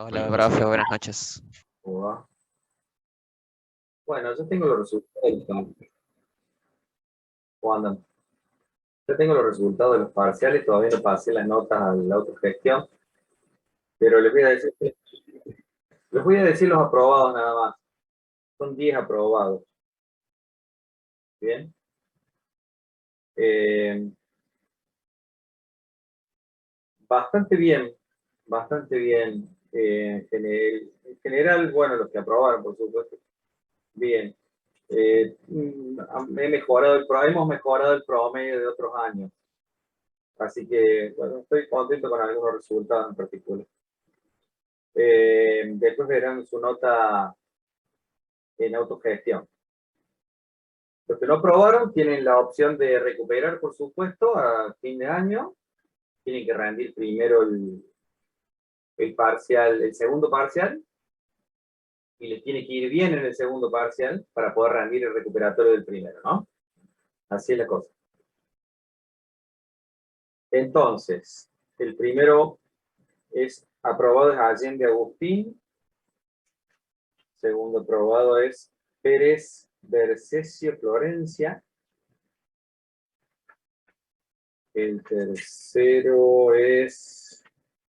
Hola, profe, buenas noches. ¿Cómo va? Bueno, yo tengo los resultados. ¿Cómo andan? Yo tengo los resultados de los parciales, todavía no pasé las notas a la autogestión, pero les voy a decir los aprobados nada más. Son 10 aprobados. ¿Bien? Eh, bastante bien, bastante bien. En general, bueno, los que aprobaron, por supuesto. Bien. Hemos mejorado el promedio de otros años. Así que, bueno, estoy contento con algunos resultados en particular. Después verán su nota en autogestión. Los que no aprobaron tienen la opción de recuperar, por supuesto, a fin de año. Tienen que rendir primero el parcial, el segundo parcial, y les tiene que ir bien en el segundo parcial para poder rendir el recuperatorio del primero, ¿no? Así es la cosa. Entonces, el primero es aprobado es Allende Agustín. Segundo aprobado es Pérez Bercesio Florencia. El tercero es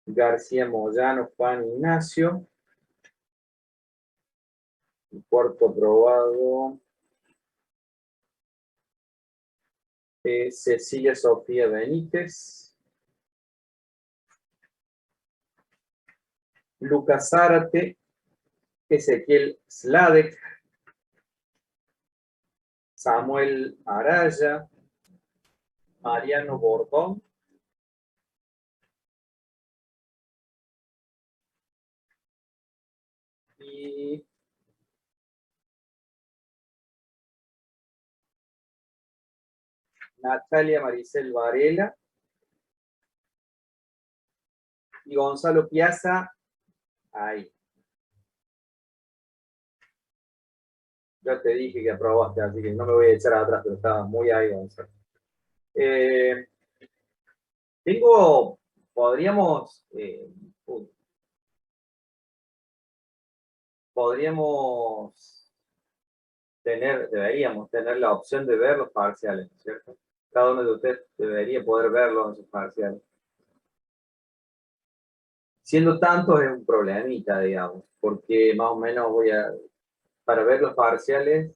García Moyano Juan Ignacio. El cuarto aprobado es Cecilia Sofía Benítez. Lucas Zárate, Ezequiel Sladek, Samuel Araya, Mariano Bordón, y Natalia Maricel Varela, y Gonzalo Piazza, ahí. Ya te dije que aprobaste, así que no me voy a echar atrás, pero estaba muy ahí, Gonzalo. Podríamos, deberíamos tener la opción de ver los parciales, ¿cierto? Cada uno de ustedes debería poder verlos en sus parciales. Siendo tantos es un problemita, digamos, porque más o menos para ver los parciales,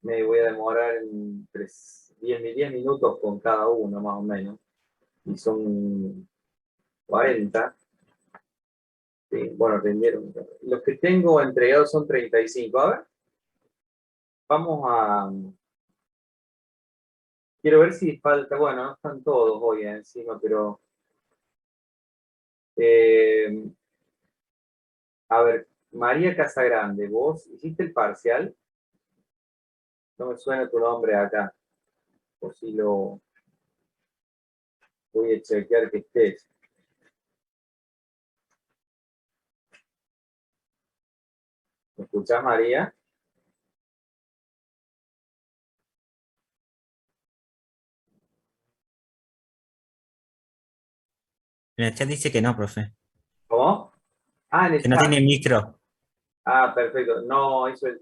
me voy a demorar entre 10 minutos con cada uno, más o menos. Y son 40. Sí, bueno, rindieron. Los que tengo entregados son 35. A ver, vamos a... Quiero ver si falta... Bueno, no están todos hoy encima, pero... a ver, María Casagrande, ¿vos hiciste el parcial? No me suena tu nombre acá. O si lo... Voy a chequear que estés. ¿Me escuchás, María? En el chat dice que no, profe. ¿Cómo? Ah, en el Que no chat. tiene micro. Ah, perfecto.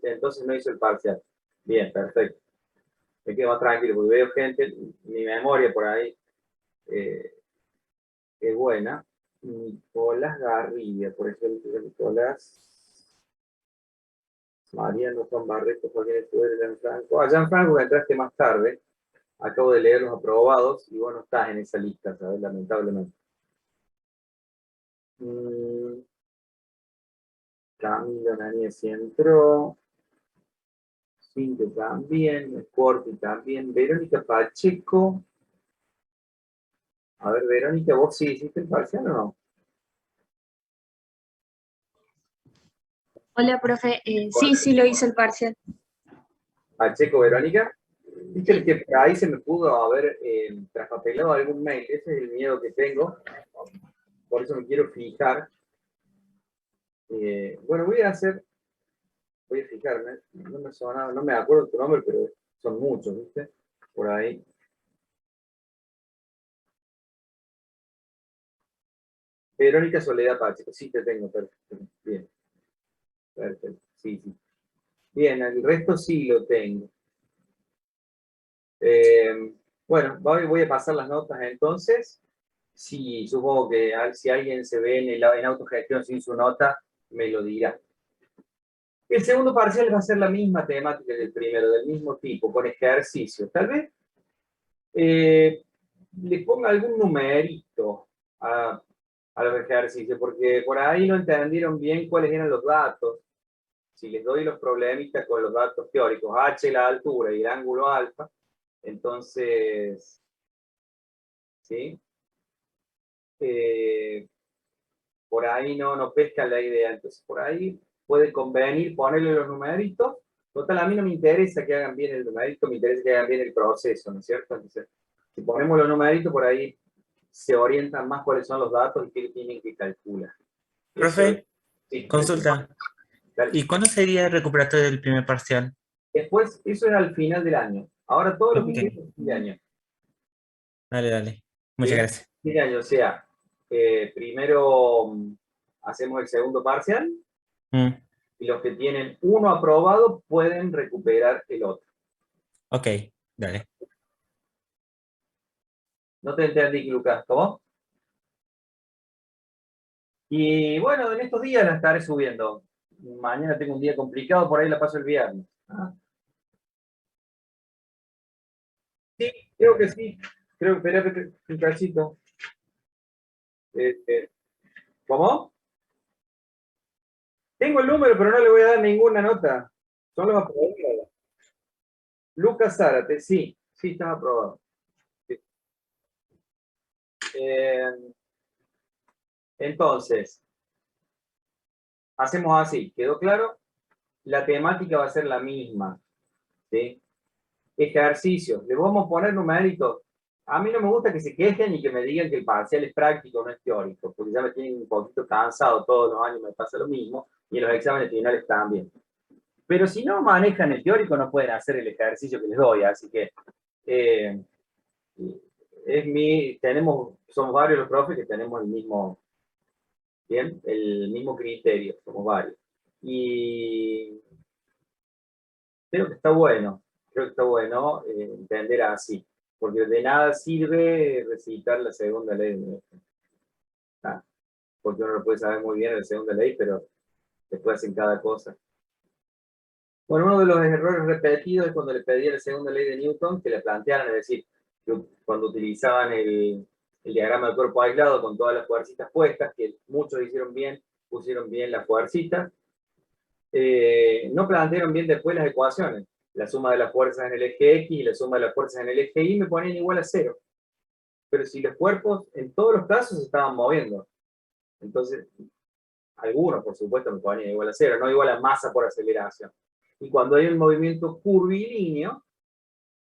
Entonces no hizo el parcial. Bien, perfecto. Me quedo más tranquilo porque veo gente, mi memoria por ahí es buena. Nicolás Garrilla, por ejemplo, Nicolás. Mariano Juan Barreto, Joaquín Escudero, Gianfranco. Ah, Gianfranco, que entraste más tarde. Acabo de leer los aprobados y vos no estás en esa lista, ¿sabes? Lamentablemente. Camilo Nanés entró. Cintia también. Corti también. Verónica Pacheco. A ver, Verónica, ¿vos sí hiciste el parcial o no? Hola, profe. Sí, lo hice el parcial. Pacheco, Verónica. Viste Sí. que por ahí se me pudo haber traspapelado algún mail. Ese es el miedo que tengo. Por eso me quiero fijar. Bueno, voy a fijarme. No me sonaba, no me acuerdo tu nombre, pero son muchos, ¿viste? Por ahí. Verónica Soledad Pacheco, sí te tengo, perfecto. Bien. Perfecto, sí, sí. Bien, el resto sí lo tengo. Bueno, voy a pasar las notas entonces. Sí, supongo que si alguien se ve en autogestión sin su nota, me lo dirá. El segundo parcial va a ser la misma temática que el primero, del mismo tipo, con ejercicios. Tal vez le ponga algún numerito a los ejercicios, porque por ahí no entendieron bien cuáles eran los datos. Si les doy los problemitas con los datos teóricos, h la altura y el ángulo alfa, entonces, ¿sí? Por ahí no pescan la idea. Entonces, por ahí puede convenir ponerle los numeritos. Total, a mí no me interesa que hagan bien el numerito, me interesa que hagan bien el proceso, ¿no es cierto? Entonces, si ponemos los numeritos, por ahí se orientan más cuáles son los datos y qué tienen que calcular. Profe, Sí, consulta. dale. ¿Y cuándo sería el recuperatorio del primer parcial? Después, eso es al final del año. Ahora todo lo que Ok. queda es fin de año. Dale, dale. Muchas ¿Sí? gracias. Fin de año, o sea, primero hacemos el segundo parcial Mm, y los que tienen uno aprobado pueden recuperar el otro. ok, dale. No te entendí, Lucas, ¿cómo? Y bueno, en estos días la estaré subiendo. Mañana tengo un día complicado, por ahí la paso el viernes. Ah, sí, creo que sí. Creo que espera un cachito. Este, ¿Cómo? Tengo el número, pero no le voy a dar ninguna nota. Son los aprobados. Lucas Zárate, sí, sí, está aprobado. Sí. Eh, entonces, hacemos así, ¿quedó claro? La temática va a ser la misma, ¿sí? Ejercicios, le vamos a poner numeritos. A mí no me gusta que se quejen y que me digan que el parcial es práctico, no es teórico, porque ya me tienen un poquito cansado, todos los años me pasa lo mismo, y en los exámenes finales también. Pero si no manejan el teórico, no pueden hacer el ejercicio que les doy, así que somos varios los profes que tenemos el mismo, ¿bien? El mismo criterio, somos varios. Y creo que está bueno entender así, porque de nada sirve recitar la segunda ley de Newton. Ah, porque uno lo puede saber muy bien en la segunda ley, pero después hacen cada cosa. Bueno, uno de los errores repetidos es cuando le pedía la segunda ley de Newton, que le plantearan, es decir, cuando utilizaban el diagrama del cuerpo aislado con todas las fuercitas puestas, que muchos hicieron bien, pusieron bien las fuercitas, no plantearon bien después las ecuaciones. La suma de las fuerzas en el eje X y la suma de las fuerzas en el eje Y me ponían igual a 0. Pero si los cuerpos en todos los casos se estaban moviendo, entonces algunos por supuesto me ponían igual a 0, no igual a masa por aceleración. Y cuando hay un movimiento curvilíneo,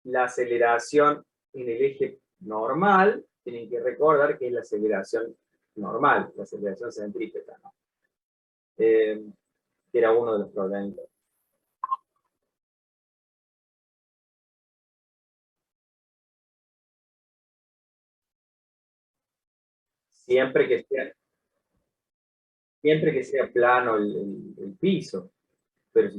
la aceleración en el eje normal, tienen que recordar que es la aceleración normal, la aceleración centrípeta, ¿no? Que era uno de los problemas. Siempre que sea plano el piso, pero,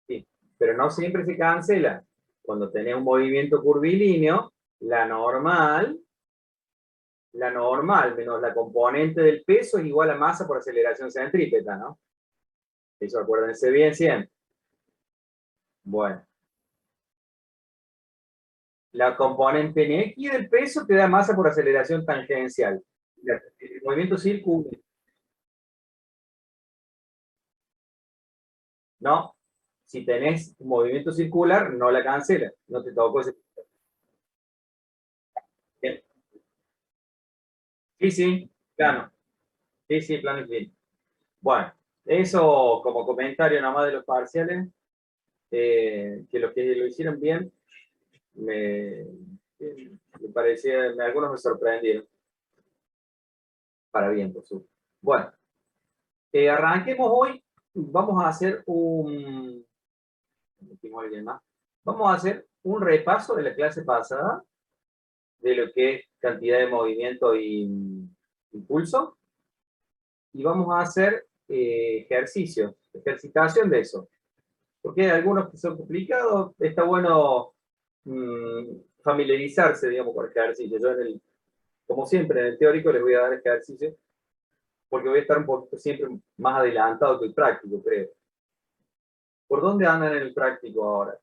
sí, pero no siempre se cancela. Cuando tenés un movimiento curvilíneo, la normal menos la componente del peso es igual a masa por aceleración centrípeta, ¿no? Eso acuérdense bien siempre. Bueno, la componente en X del peso te da masa por aceleración tangencial. El movimiento circular, no. Si tenés un movimiento circular, no la cancela. No te tocó ese. Sí, sí, plano. Sí, sí, plano y fin. Bueno, eso como comentario nada más de los parciales, que los que lo hicieron bien, me parecía, algunos me sorprendieron. Para bien, por supuesto. Bueno, arranquemos hoy. Vamos a hacer ¿alguien más? Vamos a hacer un repaso de la clase pasada de lo que es cantidad de movimiento y impulso. Y vamos a hacer ejercicios, ejercitación de eso. Porque hay algunos que son complicados, está bueno familiarizarse, digamos, con ejercicios. Yo como siempre, en el teórico les voy a dar ejercicios, porque voy a estar un poquito siempre más adelantado que el práctico, creo. ¿Por dónde andan en el práctico ahora?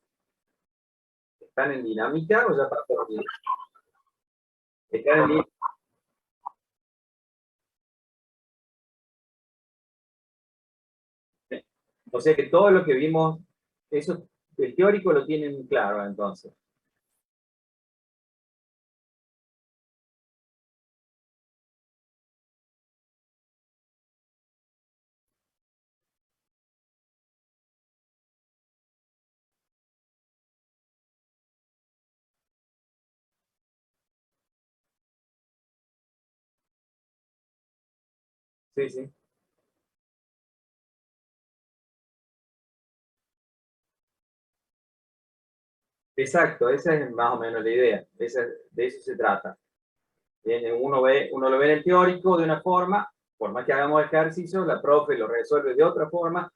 ¿Están en dinámica o ya pasaron bien? ¿Están en dinámica? O sea que todo lo que vimos, eso, el teórico lo tienen claro, entonces. Sí, sí. Exacto, esa es más o menos la idea. De eso se trata. Uno lo ve en el teórico de una forma, por más que hagamos ejercicio, la profe lo resuelve de otra forma,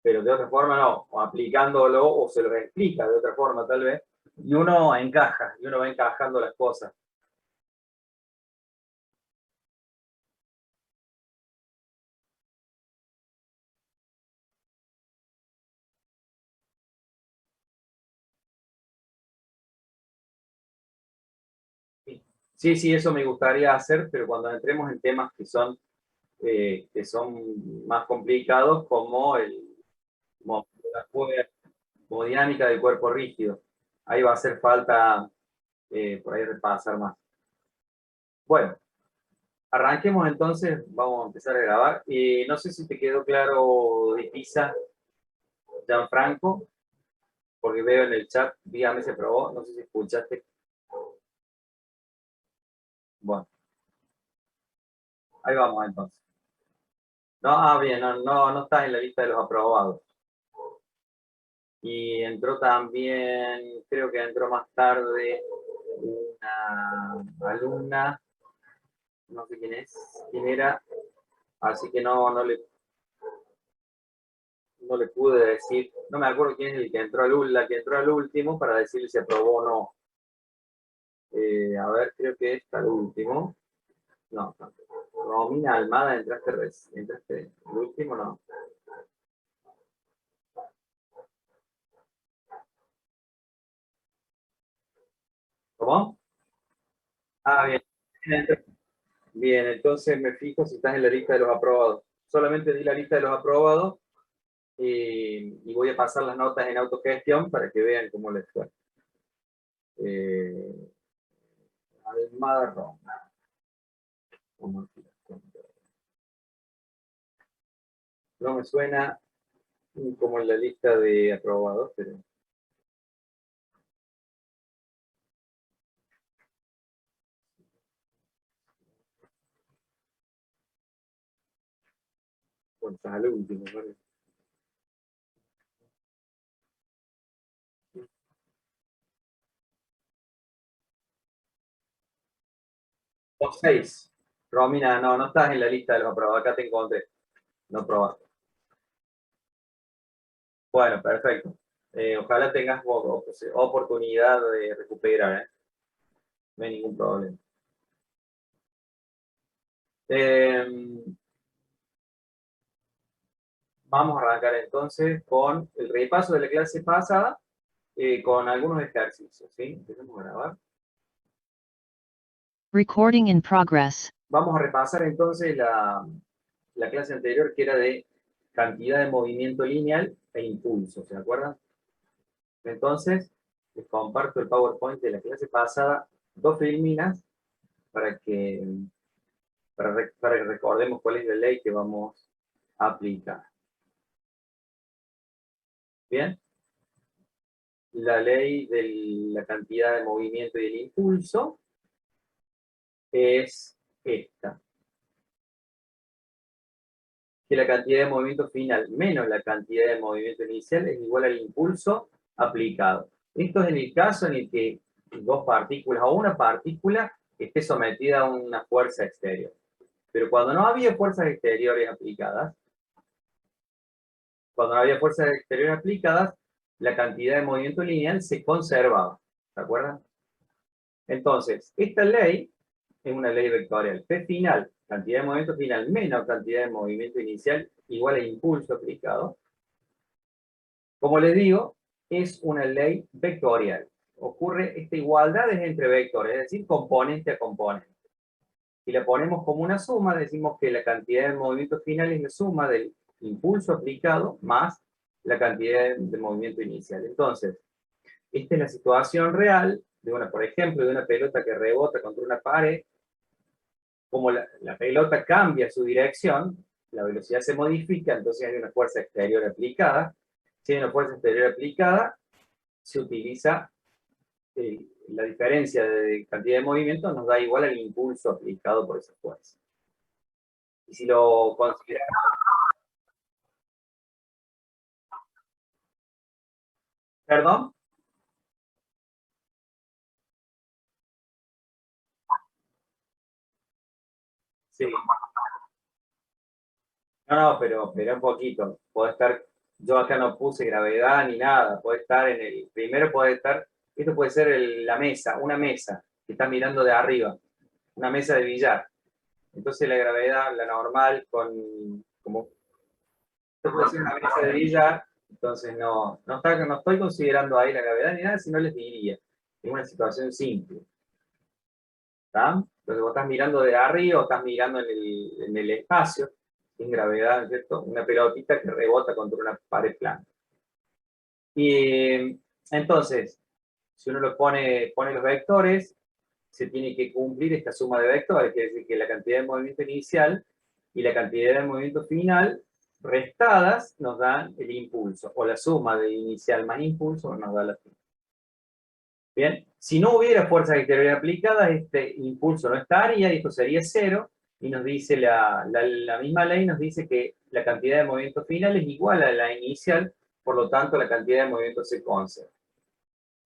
pero de otra forma no, o aplicándolo o se lo explica de otra forma tal vez, y uno encaja, y uno va encajando las cosas. Sí, sí, eso me gustaría hacer, pero cuando entremos en temas que son más complicados, como la como dinámica del cuerpo rígido, ahí va a hacer falta por ahí repasar más. Bueno, arranquemos entonces, vamos a empezar a grabar. Y no sé si te quedó claro de Pisa, Gianfranco, porque veo en el chat, dígame si aprobó, no sé si escuchaste. Bueno, ahí vamos entonces. No, bien, no está en la lista de los aprobados. Y entró también, creo que entró más tarde, una alumna, no sé quién era, así que no le pude decir, no me acuerdo quién es el que entró la que entró al último para decirle si aprobó o no. A ver, creo que está el último. No, Romina Almada, entraste el último, no. ¿Cómo? Ah, bien. Bien, entonces me fijo si estás en la lista de los aprobados. Solamente di la lista de los aprobados y voy a pasar las notas en autogestión para que vean cómo les fue. Almada Roma. No me suena como en la lista de aprobados, pero... Bueno, estás al último, ¿vale? Los 6. Romina, no estás en la lista de los aprobados. Acá te encontré. No probaste. Bueno, perfecto. Ojalá tengas oportunidad de recuperar, ¿eh? No hay ningún problema. Vamos a arrancar entonces con el repaso de la clase pasada, con algunos ejercicios, ¿sí? Empecemos a grabar. Recording in progress. Vamos a repasar entonces la clase anterior, que era de cantidad de movimiento lineal e impulso, ¿se acuerdan? Entonces, les comparto el PowerPoint de la clase pasada, 2 filminas, para que recordemos cuál es la ley que vamos a aplicar. ¿Bien? La ley de la cantidad de movimiento y el impulso es esta. Que la cantidad de movimiento final menos la cantidad de movimiento inicial es igual al impulso aplicado. Esto es en el caso en el que dos partículas o una partícula que esté sometida a una fuerza exterior. Pero cuando no había fuerzas exteriores aplicadas, la cantidad de movimiento lineal se conservaba. ¿Se acuerdan? Entonces, esta ley es una ley vectorial. P final, cantidad de movimiento final menos cantidad de movimiento inicial, igual a impulso aplicado. Como les digo, es una ley vectorial. Ocurre, esta igualdad es entre vectores, es decir, componente a componente. Si la ponemos como una suma, decimos que la cantidad de movimiento final es la suma del impulso aplicado más la cantidad de movimiento inicial. Entonces, esta es la situación real de una, por ejemplo, de una pelota que rebota contra una pared. Como la pelota cambia su dirección, la velocidad se modifica, entonces hay una fuerza exterior aplicada. Si hay una fuerza exterior aplicada, se utiliza la diferencia de cantidad de movimiento, nos da igual al impulso aplicado por esa fuerza. Y si lo consideramos... ¿Perdón? Sí. No, pero un poquito. Puede estar, yo acá no puse gravedad ni nada, puede estar en el, primero puede estar, esto puede ser la mesa, una mesa que está mirando de arriba, una mesa de billar. Entonces la gravedad, la normal, como, esto puede ser una mesa de billar, entonces no estoy considerando ahí la gravedad ni nada, sino les diría, es una situación simple. ¿Está? Entonces vos estás mirando de arriba o estás mirando en el espacio, sin gravedad, ¿no es cierto? Una pelotita que rebota contra una pared plana. Y entonces, si uno pone los vectores, se tiene que cumplir esta suma de vectores, quiere decir que la cantidad de movimiento inicial y la cantidad de movimiento final restadas nos dan el impulso, o la suma de inicial más impulso nos da la final. Bien, si no hubiera fuerzas exteriores aplicadas, este impulso no estaría, y esto sería cero, y nos dice la misma ley nos dice que la cantidad de movimiento final es igual a la inicial, por lo tanto la cantidad de movimiento se conserva.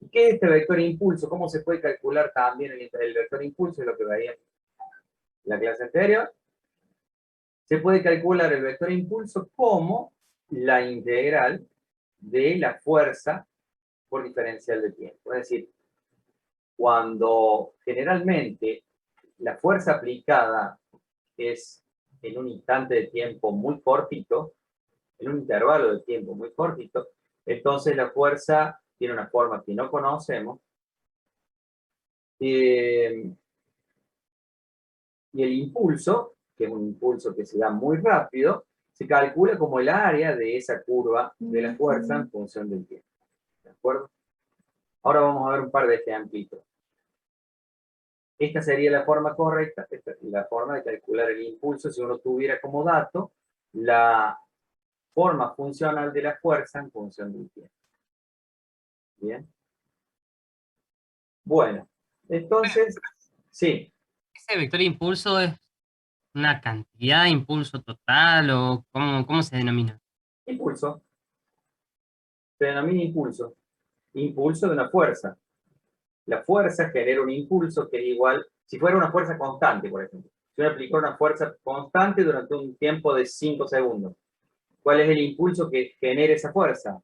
¿Y qué es este vector impulso? ¿Cómo se puede calcular también el vector impulso? Es lo que veíamos en la clase anterior. Se puede calcular el vector impulso como la integral de la fuerza por diferencial de tiempo. Es decir, cuando generalmente la fuerza aplicada es en un instante de tiempo muy cortito, en un intervalo de tiempo muy cortito, entonces la fuerza tiene una forma que no conocemos, y el impulso, que es un impulso que se da muy rápido, se calcula como el área de esa curva de la fuerza en función del tiempo. ¿De acuerdo? Ahora vamos a ver un par de ejemplitos. Esta sería la forma correcta, esta es la forma de calcular el impulso si uno tuviera como dato la forma funcional de la fuerza en función del tiempo. Bien. Bueno, entonces, sí. ¿Ese vector impulso es una cantidad de impulso total o cómo se denomina? Impulso. Se denomina impulso. Impulso de una fuerza. La fuerza genera un impulso que es igual, si fuera una fuerza constante, por ejemplo. Si uno aplicara una fuerza constante durante un tiempo de 5 segundos, ¿cuál es el impulso que genera esa fuerza?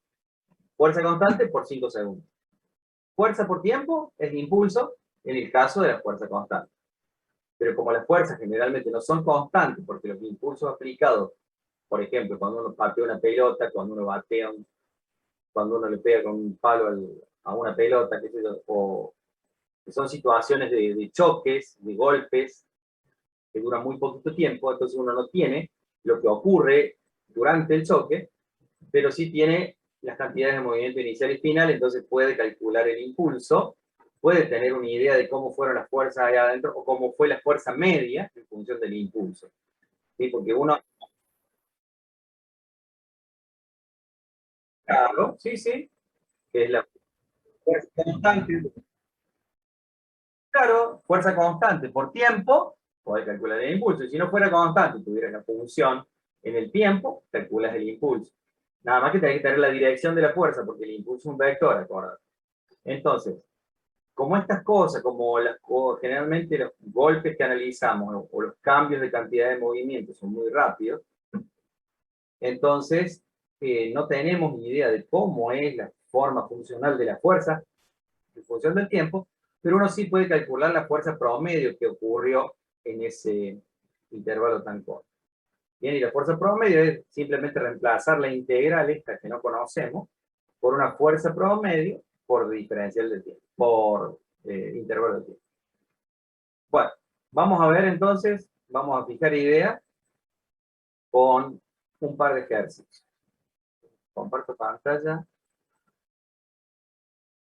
Fuerza constante por 5 segundos. Fuerza por tiempo es impulso en el caso de la fuerza constante. Pero como las fuerzas generalmente no son constantes, porque los impulsos aplicados, por ejemplo, cuando uno patea una pelota, cuando uno le pega con un palo a una pelota, qué sé yo, o que son situaciones de choques, de golpes, que duran muy poquito tiempo, entonces uno no tiene lo que ocurre durante el choque, pero sí tiene las cantidades de movimiento inicial y final, entonces puede calcular el impulso, puede tener una idea de cómo fueron las fuerzas allá adentro, o cómo fue la fuerza media en función del impulso. ¿Sí? Porque uno... Claro, sí, sí, que es la fuerza constante. Claro, fuerza constante por tiempo, podés calcular el impulso. Y si no fuera constante, tuviera la función en el tiempo, calculas el impulso. Nada más que tenés que tener la dirección de la fuerza, porque el impulso es un vector, ¿acordás? Entonces, como estas cosas, generalmente los golpes que analizamos o los cambios de cantidad de movimiento son muy rápidos, entonces no tenemos ni idea de cómo es la forma funcional de la fuerza en función del tiempo, pero uno sí puede calcular la fuerza promedio que ocurrió en ese intervalo tan corto. Bien, y la fuerza promedio es simplemente reemplazar la integral esta que no conocemos por una fuerza promedio por diferencial de tiempo, por intervalo de tiempo. Bueno, vamos a ver entonces, vamos a fijar ideas con un par de ejercicios. Comparto pantalla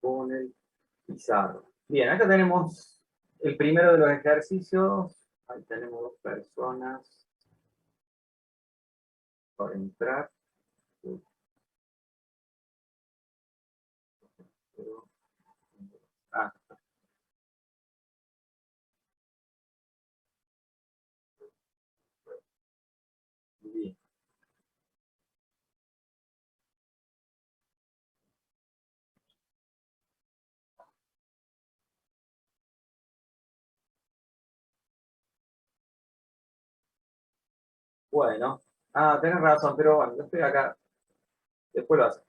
con el pizarro. Bien, acá tenemos el primero de los ejercicios. Ahí tenemos 2 personas por entrar. Ah. Bien. Bueno. Ah, tenés razón, pero bueno, yo estoy acá. Después lo haces.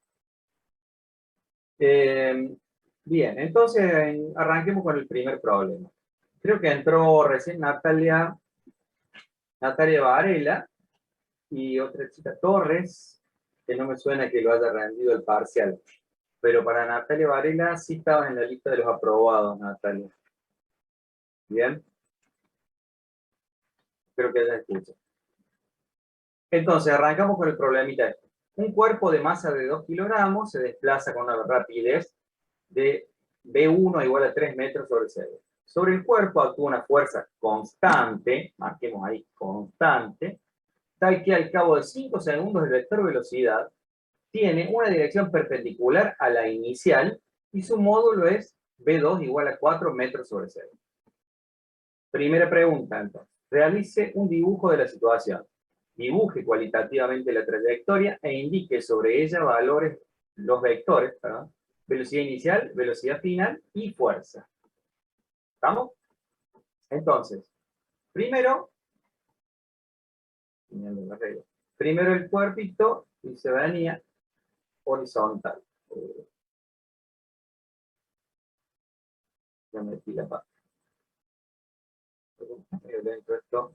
Bien, entonces arranquemos con el primer problema. Creo que entró recién Natalia Varela y otra chica Torres, que no me suena que lo haya rendido el parcial. Pero para Natalia Varela sí estaba en la lista de los aprobados, Natalia. Bien. Espero que haya escuchado. Entonces, arrancamos con el problemita este. Un cuerpo de masa de 2 kilogramos se desplaza con una rapidez de V1 igual a 3 metros sobre segundo. Sobre el cuerpo actúa una fuerza constante, marquemos ahí, constante, tal que al cabo de 5 segundos el vector velocidad tiene una dirección perpendicular a la inicial y su módulo es V2 igual a 4 metros sobre segundo. Primera pregunta, entonces. Realice un dibujo de la situación. Dibuje cualitativamente la trayectoria e indique sobre ella los vectores, perdón, velocidad inicial, velocidad final y fuerza. ¿Estamos? Entonces, primero el cuerpito y se venía horizontal. Ya metí la parte. Dentro esto.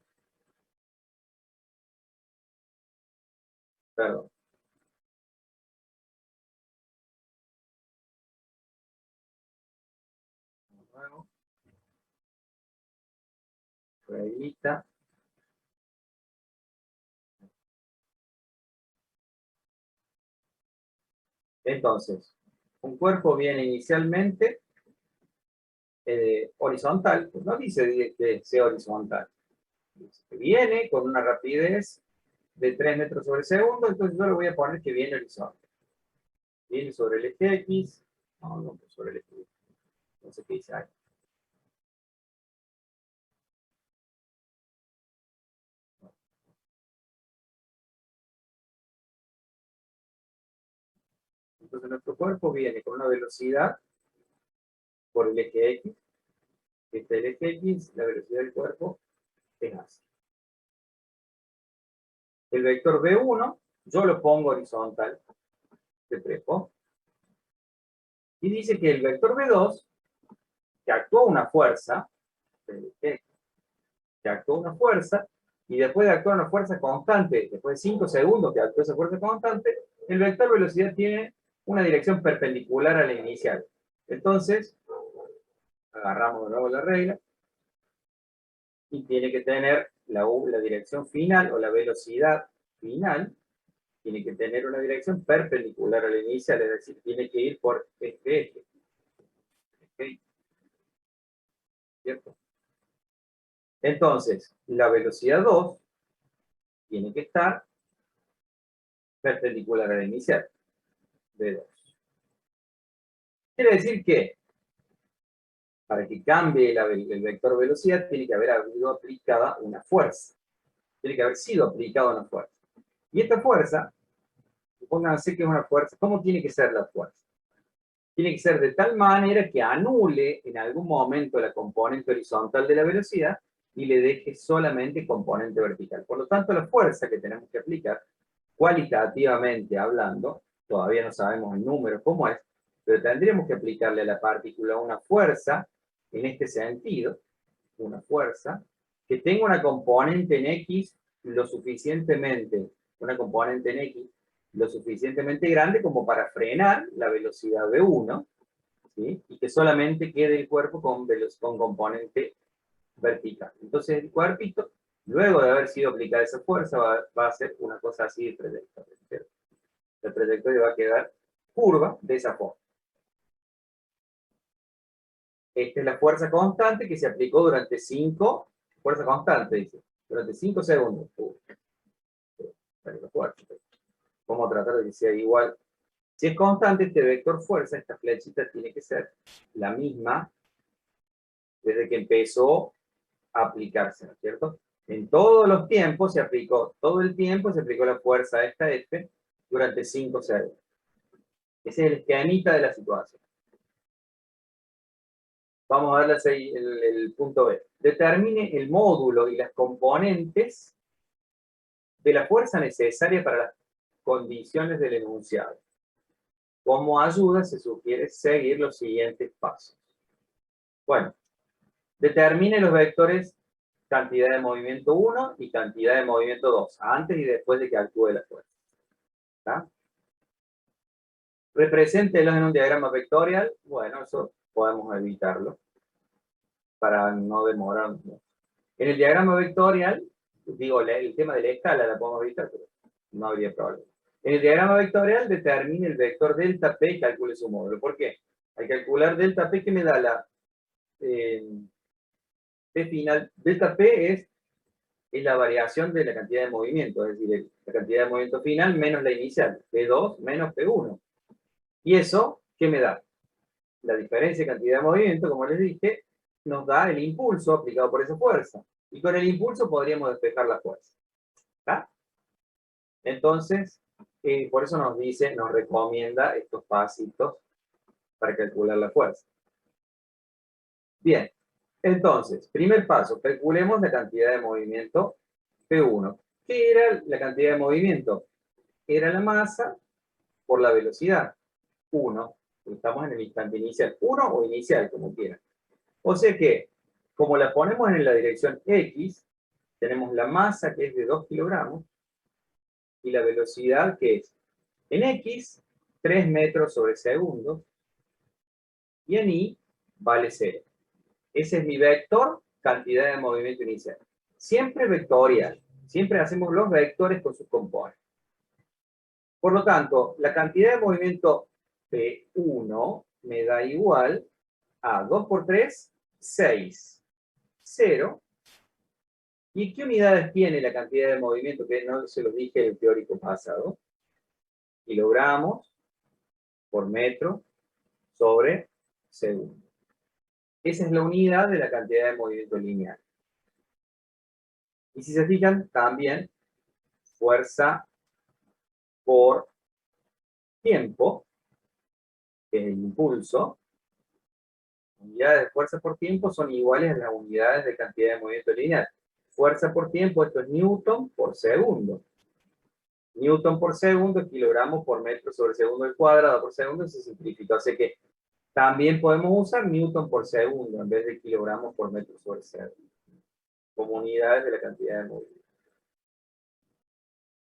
Perdón. Nuevo. Reglita. Entonces, un cuerpo viene inicialmente horizontal, pues no dice que sea horizontal. Dice que viene con una rapidez de 3 metros sobre segundo, entonces yo le voy a poner que viene horizontal. Viene sobre el eje X, no sobre el eje Y. No sé qué dice ahí. Entonces nuestro cuerpo viene con una velocidad por el eje X. Este es el eje X, la velocidad del cuerpo es así. El vector V1, yo lo pongo horizontal, de prepo. Y dice que el vector V2, que actúa una fuerza, y después de actuar una fuerza constante, después de 5 segundos que actúa esa fuerza constante, el vector velocidad tiene una dirección perpendicular a la inicial. Entonces, agarramos de nuevo la regla, y tiene que tener la dirección final, o la velocidad final, tiene que tener una dirección perpendicular a la inicial, es decir, tiene que ir por este eje. ¿Cierto? Entonces, la velocidad 2 tiene que estar perpendicular a la inicial, V2. Quiere decir que para que cambie el vector velocidad tiene que haber habido aplicada una fuerza. Tiene que haber sido aplicada una fuerza. Y esta fuerza, pónganse que es una fuerza, ¿cómo tiene que ser la fuerza? tiene que ser de tal manera que anule en algún momento la componente horizontal de la velocidad y le deje solamente componente vertical. Por lo tanto, la fuerza que tenemos que aplicar, cualitativamente hablando, todavía no sabemos el número cómo es, pero tendríamos que aplicarle a la partícula una fuerza, en este sentido, una fuerza, que tenga una componente en X lo suficientemente, una componente en X lo suficientemente grande como para frenar la velocidad V1, ¿sí? Y que solamente quede el cuerpo con componente vertical. Entonces el cuerpito, luego de haber sido aplicada esa fuerza, va a hacer una cosa así de trayectoria. La trayectoria va a quedar curva de esa forma. Esta es la fuerza constante que se aplicó durante 5, fuerza constante, dice, durante 5 segundos. Vamos a tratar de que sea igual. Si es constante, este vector fuerza, esta flechita tiene que ser la misma desde que empezó a aplicarse, ¿no es cierto? En todos los tiempos se aplicó, todo el tiempo se aplicó la fuerza esta F durante 5 segundos. Ese es el esquemita de la situación. Vamos a ver el punto B. Determine el módulo y las componentes de la fuerza necesaria para las condiciones del enunciado. Como ayuda se sugiere seguir los siguientes pasos. Bueno, determine los vectores cantidad de movimiento 1 y cantidad de movimiento 2, antes y después de que actúe la fuerza. ¿Está? Represéntelos en un diagrama vectorial. Bueno, eso podemos evitarlo para no demorarnos mucho. En el diagrama vectorial, digo, el tema de la escala la podemos evitar, pero no habría problema. En el diagrama vectorial determine el vector delta P y calcule su módulo. ¿Por qué? Al calcular delta P, ¿qué me da la P final? Delta P es la variación de la cantidad de movimiento, es decir, la cantidad de movimiento final menos la inicial, P2 menos P1. ¿Y eso qué me da? La diferencia de cantidad de movimiento, como les dije, nos da el impulso aplicado por esa fuerza. Y con el impulso podríamos despejar la fuerza. ¿Está? Entonces, por eso nos dice, nos recomienda estos pasitos para calcular la fuerza. Bien, entonces, primer paso, calculemos la cantidad de movimiento P1. ¿Qué era la cantidad de movimiento? Era la masa por la velocidad. 1. Estamos en el instante inicial. 1 o inicial, como quieran. O sea que, como la ponemos en la dirección X, tenemos la masa que es de 2 kilogramos y la velocidad que es en X, 3 metros sobre segundo, y en Y vale 0. Ese es mi vector, cantidad de movimiento inicial. Siempre vectorial. Siempre hacemos los vectores con sus componentes. Por lo tanto, la cantidad de movimiento P1 me da igual a 2 por 3, 6. 0. ¿Y qué unidades tiene la cantidad de movimiento? Que no se los dije en el teórico pasado. Kilogramos por metro sobre segundo. Esa es la unidad de la cantidad de movimiento lineal. Y si se fijan, también fuerza por tiempo, que es el impulso. Unidades de fuerza por tiempo son iguales a las unidades de cantidad de movimiento lineal. Fuerza por tiempo, esto es Newton por segundo. Newton por segundo, kilogramos por metro sobre segundo al cuadrado por segundo, se simplifica. O sea que también podemos usar Newton por segundo en vez de kilogramos por metro sobre segundo, como unidades de la cantidad de movimiento.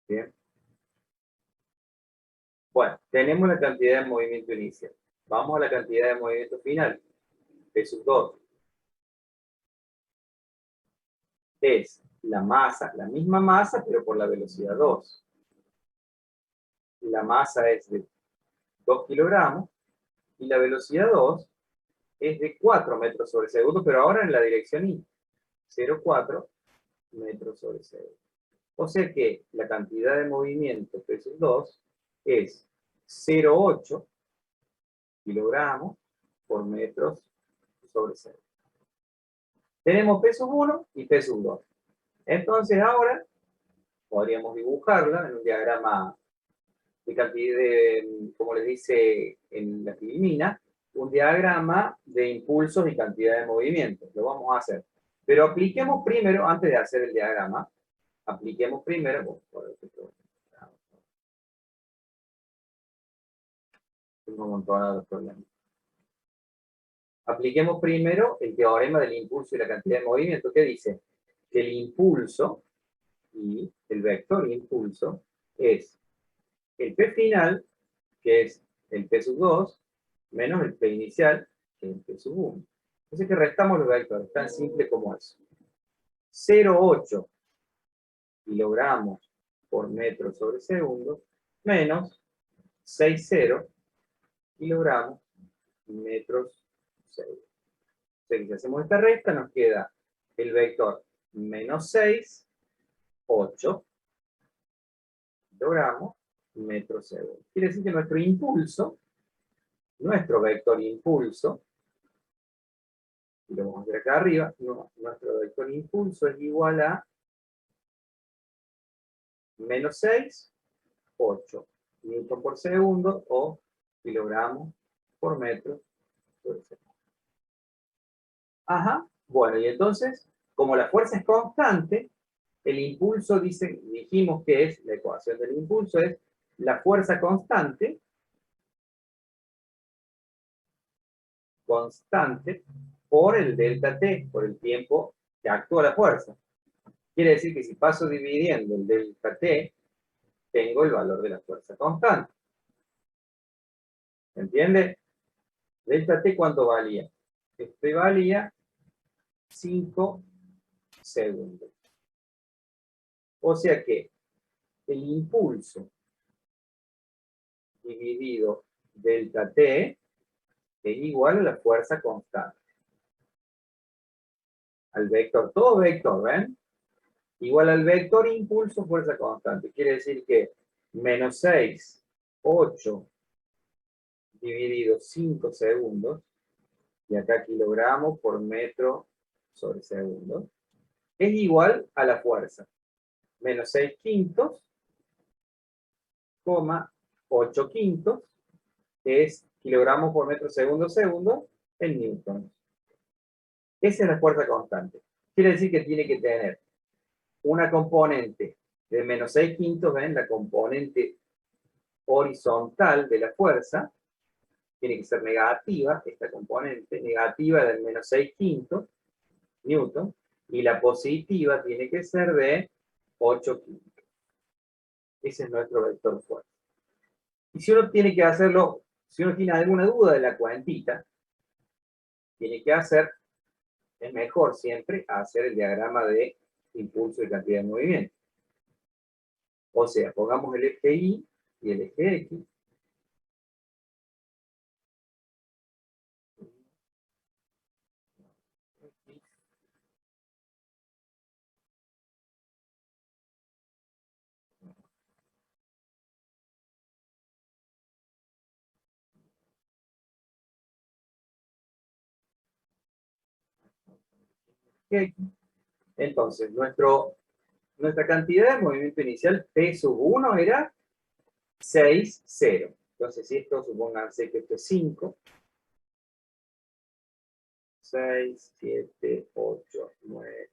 Bien. Bueno, tenemos la cantidad de movimiento inicial. Vamos a la cantidad de movimiento final. P sub 2. Es la masa, la misma masa, pero por la velocidad 2. La masa es de 2 kilogramos y la velocidad 2 es de 4 metros sobre segundo, pero ahora en la dirección Y. 0,4 metros sobre segundo. O sea que la cantidad de movimiento P sub 2 es 0,8 kilogramos por metros sobre segundo. Tenemos P sub 1 y P sub 2. Entonces ahora podríamos dibujarla en un diagrama de cantidad de, como les dice en la filmina, un diagrama de impulsos y cantidad de movimientos. Lo vamos a hacer. Pero apliquemos primero, antes de hacer el diagrama, apliquemos primero, tengo un montón de problemas. Apliquemos primero el teorema del impulso y la cantidad de movimiento, que dice que el impulso y el vector impulso es el P final, que es el P sub 2, menos el P inicial, que es el P sub 1. Entonces que restamos los vectores, tan simple como eso. 0,8 kilogramos por metro sobre segundo, menos 6,0 kilogramos metros segundo. Entonces, si hacemos esta recta, nos queda el vector menos 6, 8 kilogramos metro segundo. Quiere decir que nuestro impulso, nuestro vector impulso, y lo vamos a ver acá arriba, nuestro vector impulso es igual a menos 6, 8 newton por segundo o kilogramos por metro sobre segundo. Ajá, bueno, y entonces, como la fuerza es constante, el impulso, dijimos que es, la ecuación del impulso es la fuerza constante por el delta T, por el tiempo que actúa la fuerza. Quiere decir que si paso dividiendo el delta T, tengo el valor de la fuerza constante. ¿Se entiende? Delta T, ¿cuánto valía? Este valía 5 segundos. O sea que el impulso dividido delta T es igual a la fuerza constante. Al vector, todo vector, ¿ven? Igual al vector impulso fuerza constante. Quiere decir que menos 6, 8 dividido 5 segundos, y acá kilogramos por metro sobre segundo, es igual a la fuerza. Menos 6 quintos, 8 quintos, es kilogramos por metro segundo en newtons. Esa es la fuerza constante. Quiere decir que tiene que tener una componente de menos 6 quintos, ¿ven? La componente horizontal de la fuerza tiene que ser negativa, esta componente negativa del menos 6 quintos newton, y la positiva tiene que ser de 8 quintos. Ese es nuestro vector fuerza. Y si uno tiene que hacerlo, si uno tiene alguna duda de la cuentita, tiene que hacer, es mejor siempre hacer el diagrama de impulso y cantidad de movimiento. O sea, pongamos el eje Y y el eje X. Entonces, nuestra cantidad de movimiento inicial, P sub 1, era 6, 0. Entonces, si esto, supónganse que esto es 5, 6, 7, 8, 9,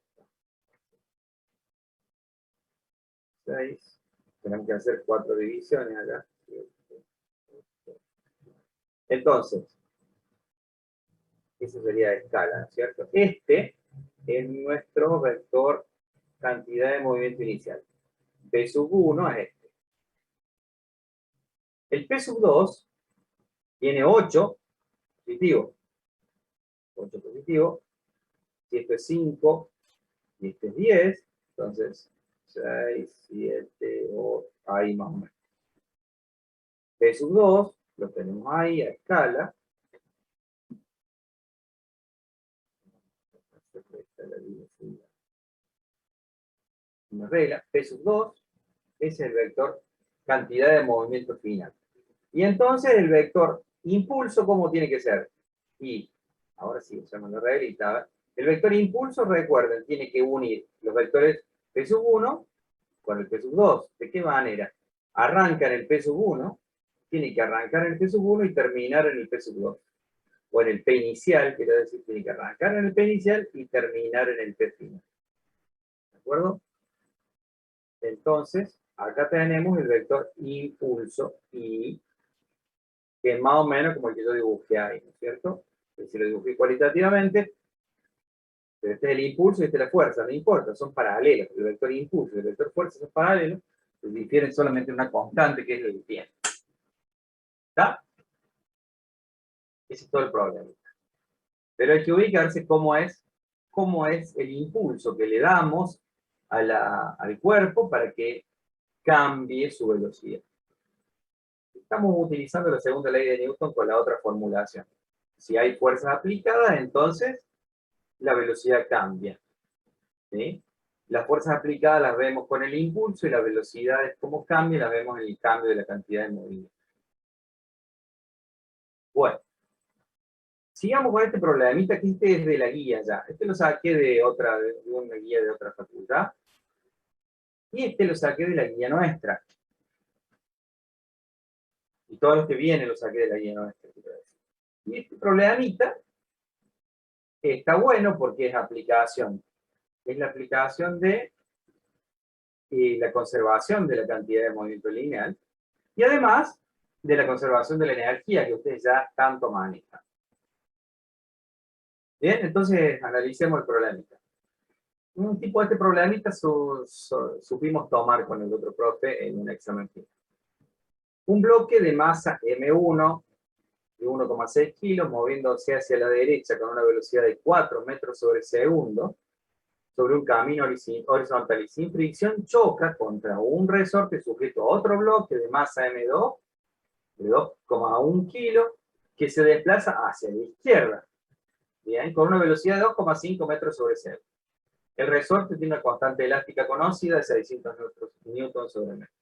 6. Tenemos que hacer 4 divisiones acá. Entonces, eso sería de escala, ¿no es cierto? Este es nuestro vector cantidad de movimiento inicial. P sub 1 es este. El P sub 2 tiene 8 positivo. 8 positivo. Si esto es 5 y esto es 10, entonces 6, 7, 8, ahí más o menos. P sub 2 lo tenemos ahí a escala. Una regla, P sub 2 es el vector cantidad de movimiento final. Y entonces el vector impulso, ¿cómo tiene que ser? Y ahora sí, usamos la reglita. El vector impulso, recuerden, tiene que unir los vectores P sub 1 con el P sub 2. ¿De qué manera? arranca en el P1, tiene que arrancar en el P1 y terminar en el P2. O en el P inicial, quiero decir, tiene que arrancar en el P inicial y terminar en el P final. ¿De acuerdo? Entonces, acá tenemos el vector impulso I, que es más o menos como el que yo dibujé ahí, ¿no es cierto? Si lo dibujé cualitativamente, pero este es el impulso y este es la fuerza, no importa, son paralelos. El vector impulso y el vector fuerza son paralelos, pues difieren solamente una constante que es el tiempo. ¿Está? Ese es todo el problema. Pero hay que ubicarse cómo es el impulso que le damos al cuerpo para que cambie su velocidad. Estamos utilizando la segunda ley de Newton con la otra formulación. Si hay fuerzas aplicadas, entonces la velocidad cambia. ¿Sí? Las fuerzas aplicadas las vemos con el impulso y la velocidad es cómo cambia, las vemos en el cambio de la cantidad de movimiento. Bueno, sigamos con este problemita que este es de la guía ya. Este lo saqué de una guía de otra facultad. Y este lo saqué de la guía nuestra. Y todos los que vienen los saqué de la guía nuestra. Y este problemita está bueno porque es aplicación. Es la aplicación de la conservación de la cantidad de movimiento lineal. Y además de la conservación de la energía que ustedes ya tanto manejan. Bien, entonces analicemos el problemita. Un tipo de este problemita supimos tomar con el otro profe en un examen final. Un bloque de masa M1 de 1,6 kilos moviéndose hacia la derecha con una velocidad de 4 metros sobre segundo sobre un camino horizontal y sin fricción choca contra un resorte sujeto a otro bloque de masa M2 de 2,1 kilos que se desplaza hacia la izquierda. Bien, con una velocidad de 2,5 metros sobre segundo. El resorte tiene una constante elástica conocida de 600 newtons sobre metro.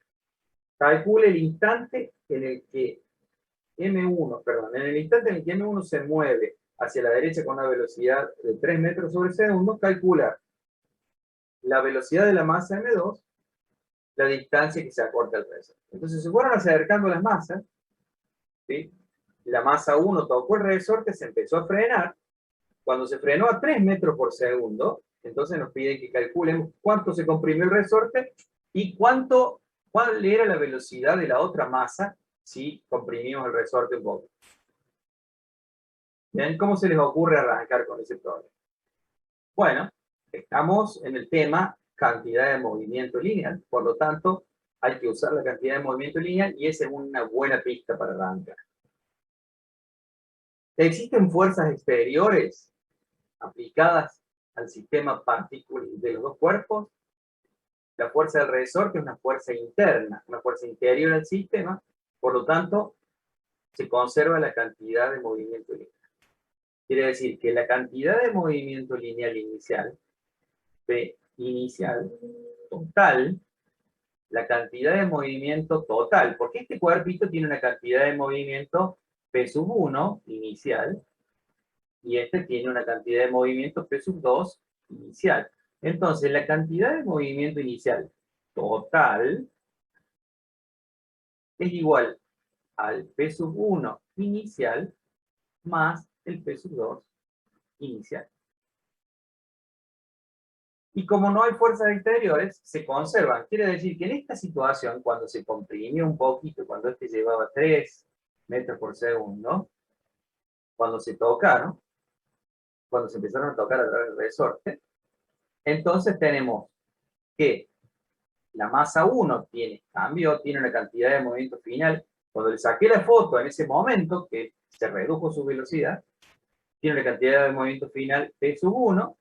Calcule el instante en el que M1 se mueve hacia la derecha con una velocidad de 3 metros sobre segundo, calcula la velocidad de la masa M2, la distancia que se acorta al resorte. Entonces se fueron acercando las masas, ¿sí? La masa 1 tocó el resorte, se empezó a frenar. Cuando se frenó a 3 metros por segundo, entonces nos piden que calculemos cuánto se comprimió el resorte y cuál era la velocidad de la otra masa si comprimimos el resorte un poco. ¿Ven cómo se les ocurre arrancar con ese problema? Bueno, estamos en el tema cantidad de movimiento lineal, por lo tanto, hay que usar la cantidad de movimiento lineal y esa es una buena pista para arrancar. ¿Existen fuerzas exteriores aplicadas al sistema partículas de los dos cuerpos? La fuerza del resorte es una fuerza interna, una fuerza interior al sistema, por lo tanto, se conserva la cantidad de movimiento lineal. Quiere decir que la cantidad de movimiento lineal inicial, P inicial, total, la cantidad de movimiento total, porque este cuerpito tiene una cantidad de movimiento P1 inicial, y este tiene una cantidad de movimiento P2 inicial. Entonces, la cantidad de movimiento inicial total es igual al P1 inicial más el P2 inicial. Y como no hay fuerzas exteriores, se conservan. Quiere decir que en esta situación, cuando se comprimió un poquito, cuando este llevaba 3 metros por segundo, cuando se tocaron, cuando se empezaron a tocar a través del resorte, entonces tenemos que la masa 1 cambió, tiene una cantidad de movimiento final. Cuando le saqué la foto en ese momento, que se redujo su velocidad, tiene una cantidad de movimiento final P1,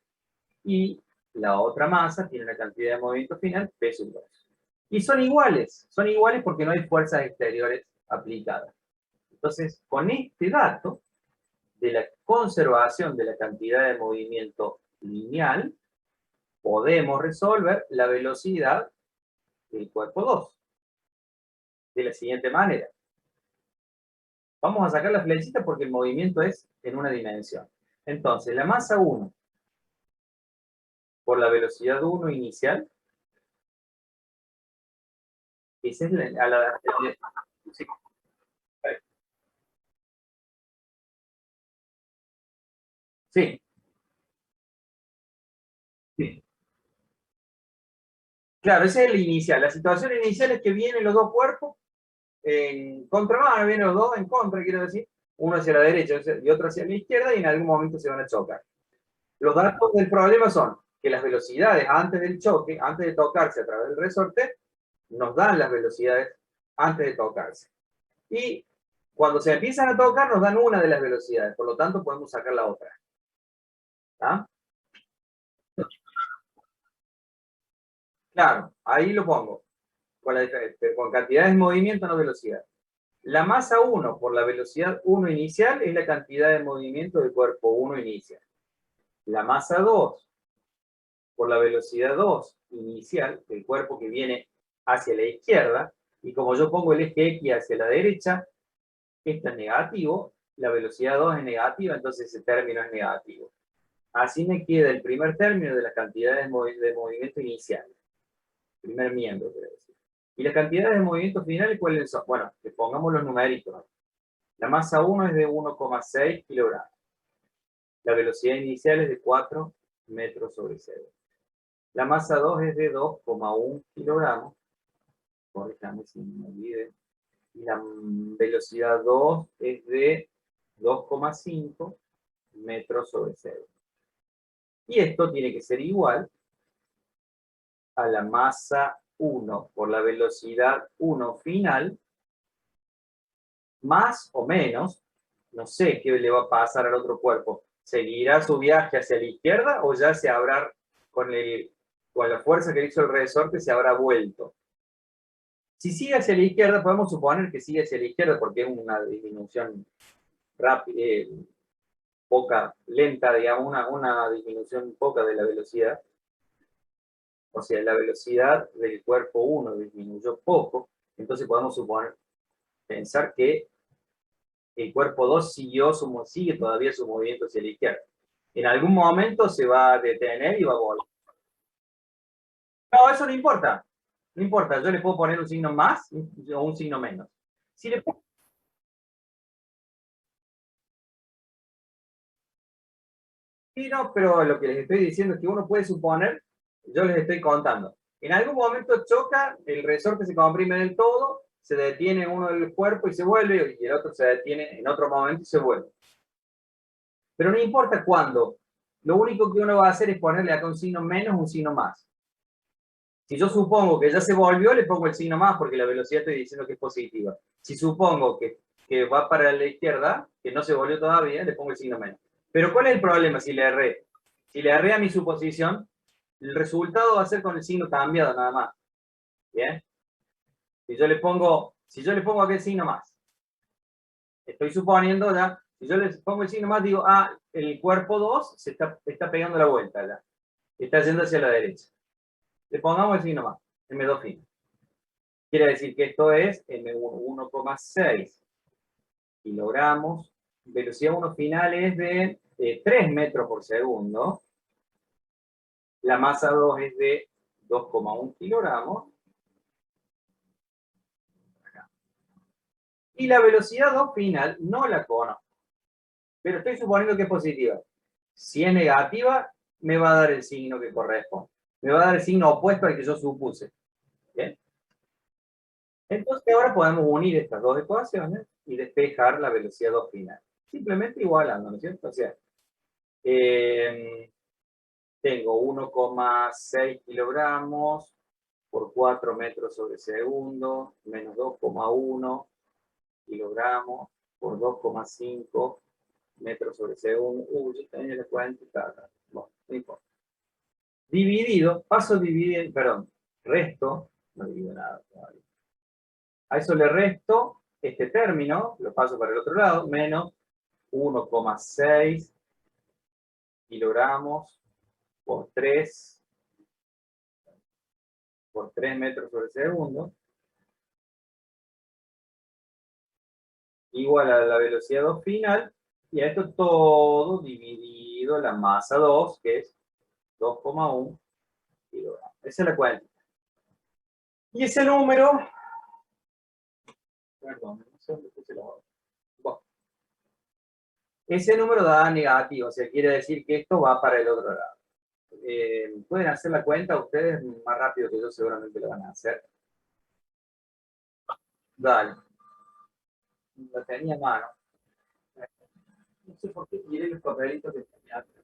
y la otra masa tiene una cantidad de movimiento final P2. Y son iguales porque no hay fuerzas exteriores aplicadas. Entonces, con este dato de la conservación de la cantidad de movimiento lineal, podemos resolver la velocidad del cuerpo 2. De la siguiente manera. Vamos a sacar la flechita porque el movimiento es en una dimensión. Entonces, la masa 1 por la velocidad 1 inicial Esa es sí. Sí. Sí. Claro, ese es el inicial. La situación inicial es que vienen los dos cuerpos en contramano, vienen los dos en contra, quiero decir, uno hacia la derecha y otro hacia la izquierda, y en algún momento se van a chocar. Los datos del problema son que las velocidades antes del choque, antes de tocarse a través del resorte, nos dan las velocidades antes de tocarse. Y cuando se empiezan a tocar, nos dan una de las velocidades, por lo tanto podemos sacar la otra. ¿Ah? Claro, ahí lo pongo, con cantidades de movimiento, no velocidad. La masa 1 por la velocidad 1 inicial es la cantidad de movimiento del cuerpo 1 inicial. La masa 2 por la velocidad 2 inicial, del cuerpo que viene hacia la izquierda, y como yo pongo el eje X hacia la derecha, esto es negativo, la velocidad 2 es negativa, entonces ese término es negativo. Así me queda el primer término de las cantidades de movimiento inicial. Primer miembro, quiero decir. Y las cantidades de movimiento finales, ¿cuáles son? Bueno, que pongamos los numeritos. La masa 1 es de 1,6 kilogramos. La velocidad inicial es de 4 metros sobre segundo. La masa 2 es de 2,1 kilogramos. Corríjame si me olvide. Y la velocidad 2 es de 2,5 metros sobre segundo. Y esto tiene que ser igual a la masa 1 por la velocidad 1 final, más o menos, no sé qué le va a pasar al otro cuerpo. ¿Seguirá su viaje hacia la izquierda o ya se habrá, con la fuerza que hizo el resorte, se habrá vuelto? Si sigue hacia la izquierda, podemos suponer que sigue hacia la izquierda porque es una disminución rápida, lenta, digamos, una disminución poca de la velocidad. O sea, la velocidad del cuerpo 1 disminuyó poco, entonces podemos pensar que el cuerpo 2 sigue todavía su movimiento hacia la izquierda. En algún momento se va a detener y va a volver. No, eso no importa. No importa, yo le puedo poner un signo más o un signo menos. Si le pongo... Sí, no, pero lo que les estoy diciendo es que uno puede suponer, yo les estoy contando. En algún momento choca, el resorte se comprime del todo, se detiene uno del cuerpo y se vuelve, y el otro se detiene en otro momento y se vuelve. Pero no importa cuándo. Lo único que uno va a hacer es ponerle acá un signo menos, un signo más. Si yo supongo que ya se volvió, le pongo el signo más porque la velocidad estoy diciendo que es positiva. Si supongo que va para la izquierda, que no se volvió todavía, le pongo el signo menos. Pero ¿cuál es el problema si le erré? Si le erré a mi suposición, el resultado va a ser con el signo cambiado nada más. ¿Bien? Si yo le pongo aquel signo más, estoy suponiendo ya, si yo le pongo el signo más, digo, el cuerpo 2 se está pegando la vuelta ya. Está yendo hacia la derecha. Le pongamos el signo más, M2 fino. Quiere decir que esto es M1, 1,6 kilogramos. Velocidad 1 final es de 3 metros por segundo. La masa 2 es de 2,1 kilogramos. Y la velocidad 2 final no la conozco. Pero estoy suponiendo que es positiva. Si es negativa, me va a dar el signo que corresponde. Me va a dar el signo opuesto al que yo supuse. ¿Bien? Entonces ahora podemos unir estas dos ecuaciones y despejar la velocidad 2 final. Simplemente igualando, ¿no es cierto? O sea, tengo 1,6 kilogramos por 4 metros sobre segundo, menos 2,1 kilogramos por 2,5 metros sobre segundo. Yo también le cuento. Bueno, no importa. Dividido, resto, no divido nada todavía. A eso le resto este término, lo paso para el otro lado, menos 1,6 kilogramos por 3 metros sobre segundo, igual a la velocidad 2 final, y a esto todo dividido la masa 2, que es 2,1 kilogramos. Esa es la cuenta. Y ese número Perdón, no sé dónde puse la otra. Bueno. Ese número da negativo, o sea, quiere decir que esto va para el otro lado. Pueden hacer la cuenta ustedes más rápido que yo, seguramente lo van a hacer. Dale. La tenía a mano. No sé por qué tiré los papelitos que tenía antes.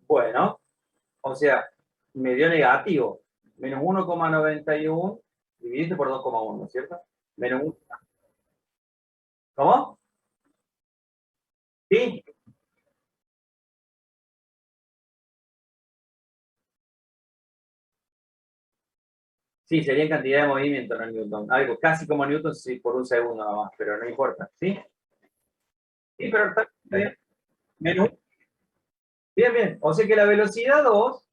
Bueno, o sea, me dio negativo. Menos 1,91 dividiste por 2,1, ¿cierto? Menos 1. ¿Cómo? Sí. Sí, sería en cantidad de movimiento, no en Newton. Algo casi como Newton, sí, por un segundo nada más, pero no importa, ¿sí? Sí, pero está bien. Menos, bien, bien. O sea que la velocidad 2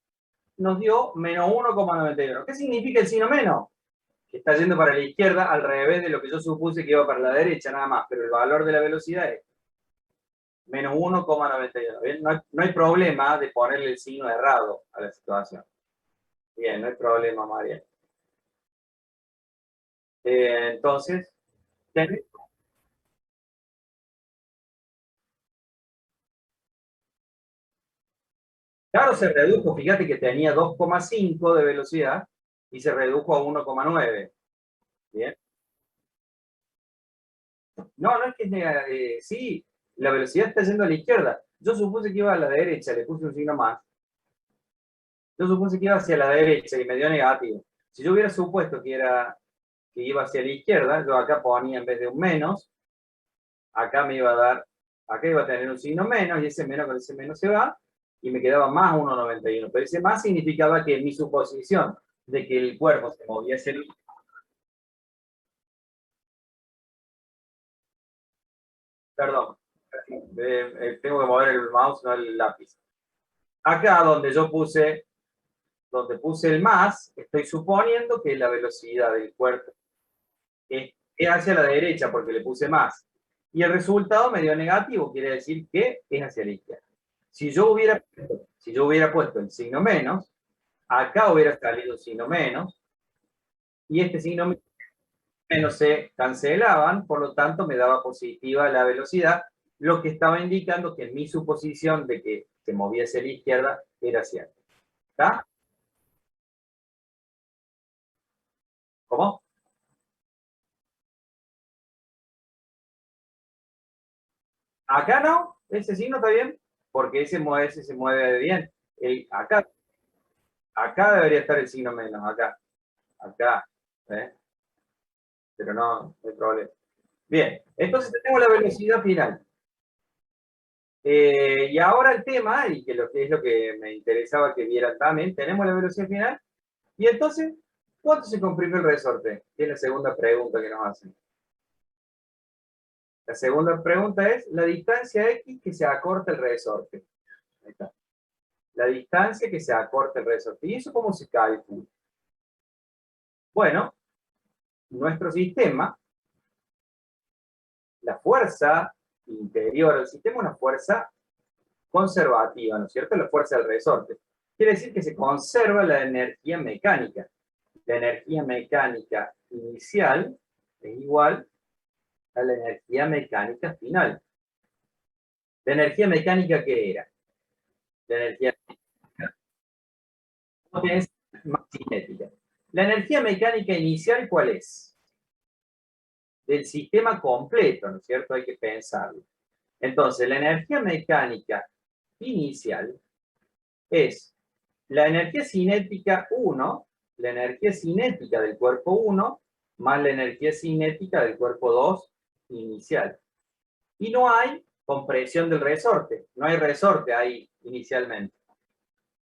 nos dio menos 1,91. ¿Qué significa el signo menos? Que está yendo para la izquierda al revés de lo que yo supuse que iba para la derecha, nada más. Pero el valor de la velocidad es menos 1,91. Bien, no hay problema de ponerle el signo errado a la situación. Bien, no hay problema, María. Entonces, claro, se redujo. Fíjate que tenía 2,5 de velocidad y se redujo a 1,9. Bien. No, no es que sí, la velocidad está yendo a la izquierda. Yo supuse que iba a la derecha, le puse un signo más. Yo supuse que iba hacia la derecha y me dio negativo. Si yo hubiera supuesto que iba hacia la izquierda, yo acá ponía en vez de un menos, acá me iba a dar, acá iba a tener un signo menos y ese menos con ese menos se va y me quedaba más 1,91. Pero ese más significaba que mi suposición de que el cuerpo se movía hacia el... Perdón, tengo que mover el mouse, no el lápiz. Acá donde puse el más, estoy suponiendo que la velocidad del cuerpo es hacia la derecha porque le puse más. Y el resultado me dio negativo, quiere decir que es hacia la izquierda. Si yo hubiera puesto el signo menos, acá hubiera salido un signo menos, y este signo menos se cancelaban, por lo tanto me daba positiva la velocidad, lo que estaba indicando que mi suposición de que se movía hacia la izquierda era cierta. ¿Está? ¿Cómo? Acá no, ese signo está bien, porque ese se mueve bien. Acá debería estar el signo menos, acá, ¿eh? Pero no hay problema. Bien, entonces tenemos la velocidad final. Y ahora el tema, y que es lo que me interesaba que vieran también, tenemos la velocidad final, y entonces, ¿cuánto se comprime el resorte? Que es la segunda pregunta que nos hacen. La segunda pregunta es la distancia X que se acorta el resorte. Ahí está. La distancia que se acorta el resorte. ¿Y eso cómo se calcula? Bueno, nuestro sistema, la fuerza interior del sistema es una fuerza conservativa, ¿no es cierto? La fuerza del resorte. Quiere decir que se conserva la energía mecánica. La energía mecánica inicial es igual a la energía mecánica final. ¿La energía mecánica qué era? La energía mecánica más cinética. La energía mecánica inicial, ¿cuál es? Del sistema completo, ¿no es cierto? Hay que pensarlo. Entonces, la energía mecánica inicial es la energía cinética 1, la energía cinética del cuerpo 1, más la energía cinética del cuerpo 2 inicial. Y no hay compresión del resorte, no hay resorte ahí inicialmente,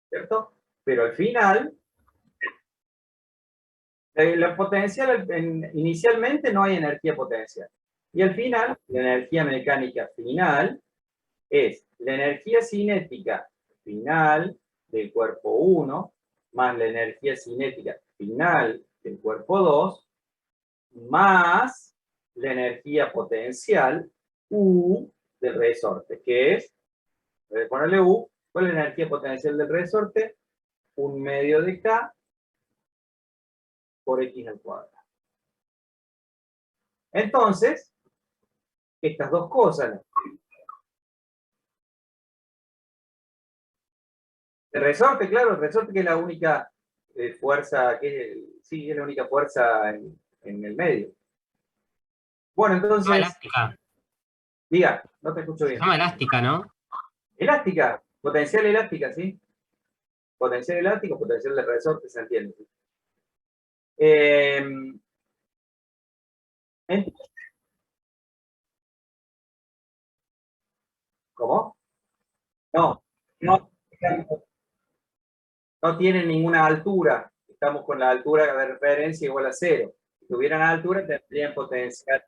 ¿cierto? Pero al final, la potencial, inicialmente no hay energía potencial. Y al final, la energía mecánica final es la energía cinética final del cuerpo 1 más la energía cinética final del cuerpo 2 más la energía potencial U del resorte, que es, voy a ponerle U, ¿cuál es la energía potencial del resorte? 1/2 de K por X al cuadrado. Entonces, estas dos cosas, el resorte, claro, el resorte que es la única fuerza, sí, es la única fuerza en el medio. Bueno, Se llama entonces, elástica. diga, no te escucho Se bien. llama elástica, ¿no? Elástica, potencial elástica, ¿sí? Potencial elástico, potencial de resorte, se entiende. ¿Sí? Entonces, ¿cómo? No, no, no tienen ninguna altura. Estamos con la altura de referencia igual a 0. Si tuvieran altura, tendrían potencial.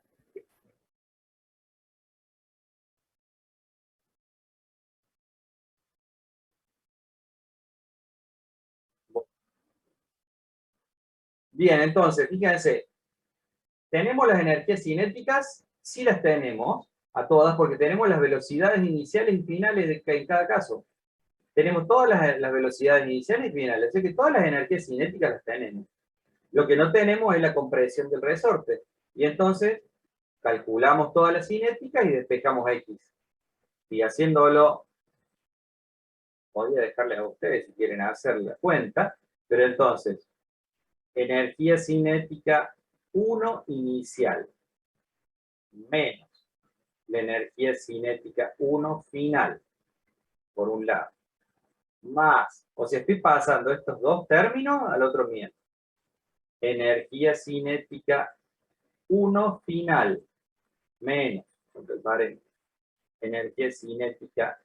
Bien, entonces, fíjense, ¿tenemos las energías cinéticas? Sí las tenemos, a todas, porque tenemos las velocidades iniciales y finales en cada caso. Tenemos todas las velocidades iniciales y finales, así que todas las energías cinéticas las tenemos. Lo que no tenemos es la compresión del resorte. Y entonces, calculamos todas las cinéticas y despejamos X. Y haciéndolo, podría dejarles a ustedes si quieren hacer la cuenta, pero entonces, energía cinética 1 inicial menos la energía cinética 1 final, por un lado, más, o sea, estoy pasando estos dos términos al otro miembro. Energía cinética 1 final menos, entre paréntesis, energía cinética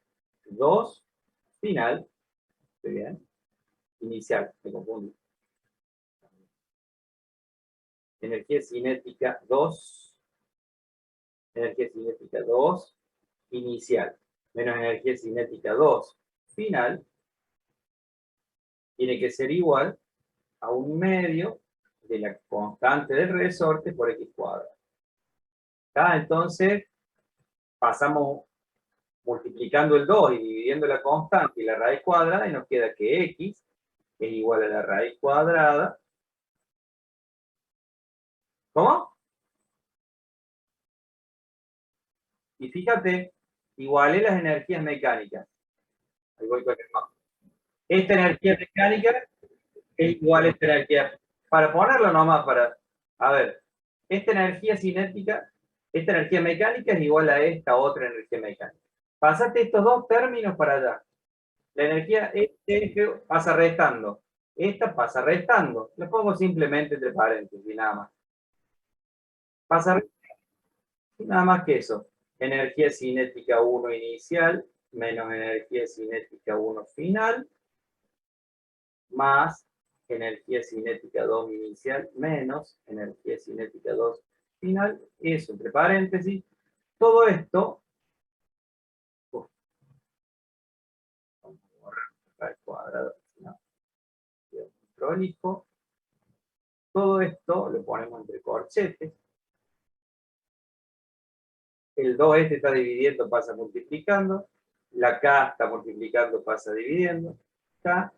2 final, ¿estoy bien? Inicial, me confundí. Energía cinética 2, energía cinética 2 inicial, menos energía cinética 2 final, tiene que ser igual a 1/2 de la constante del resorte por X cuadrado. Entonces, pasamos multiplicando el 2 y dividiendo la constante y la raíz cuadrada, y nos queda que X es igual a la raíz cuadrada. ¿Cómo? Y fíjate, igualé las energías mecánicas. Ahí voy con el mapa. Esta energía mecánica es igual a esta energía. Para ponerlo nomás, a ver, esta energía cinética, esta energía mecánica es igual a esta otra energía mecánica. Pasaste estos dos términos para allá. La energía este pasa restando. Esta pasa restando. Lo pongo simplemente entre paréntesis y nada más. Pasa restando. Nada más que eso. Energía cinética 1 inicial menos energía cinética 1 final más energía cinética 2 inicial menos energía cinética 2 final. Eso entre paréntesis. Todo esto al cuadrado, ¿no? Prolijo. Todo esto lo ponemos entre corchetes. El 2 este está dividiendo, pasa multiplicando. La K está multiplicando, pasa dividiendo. K.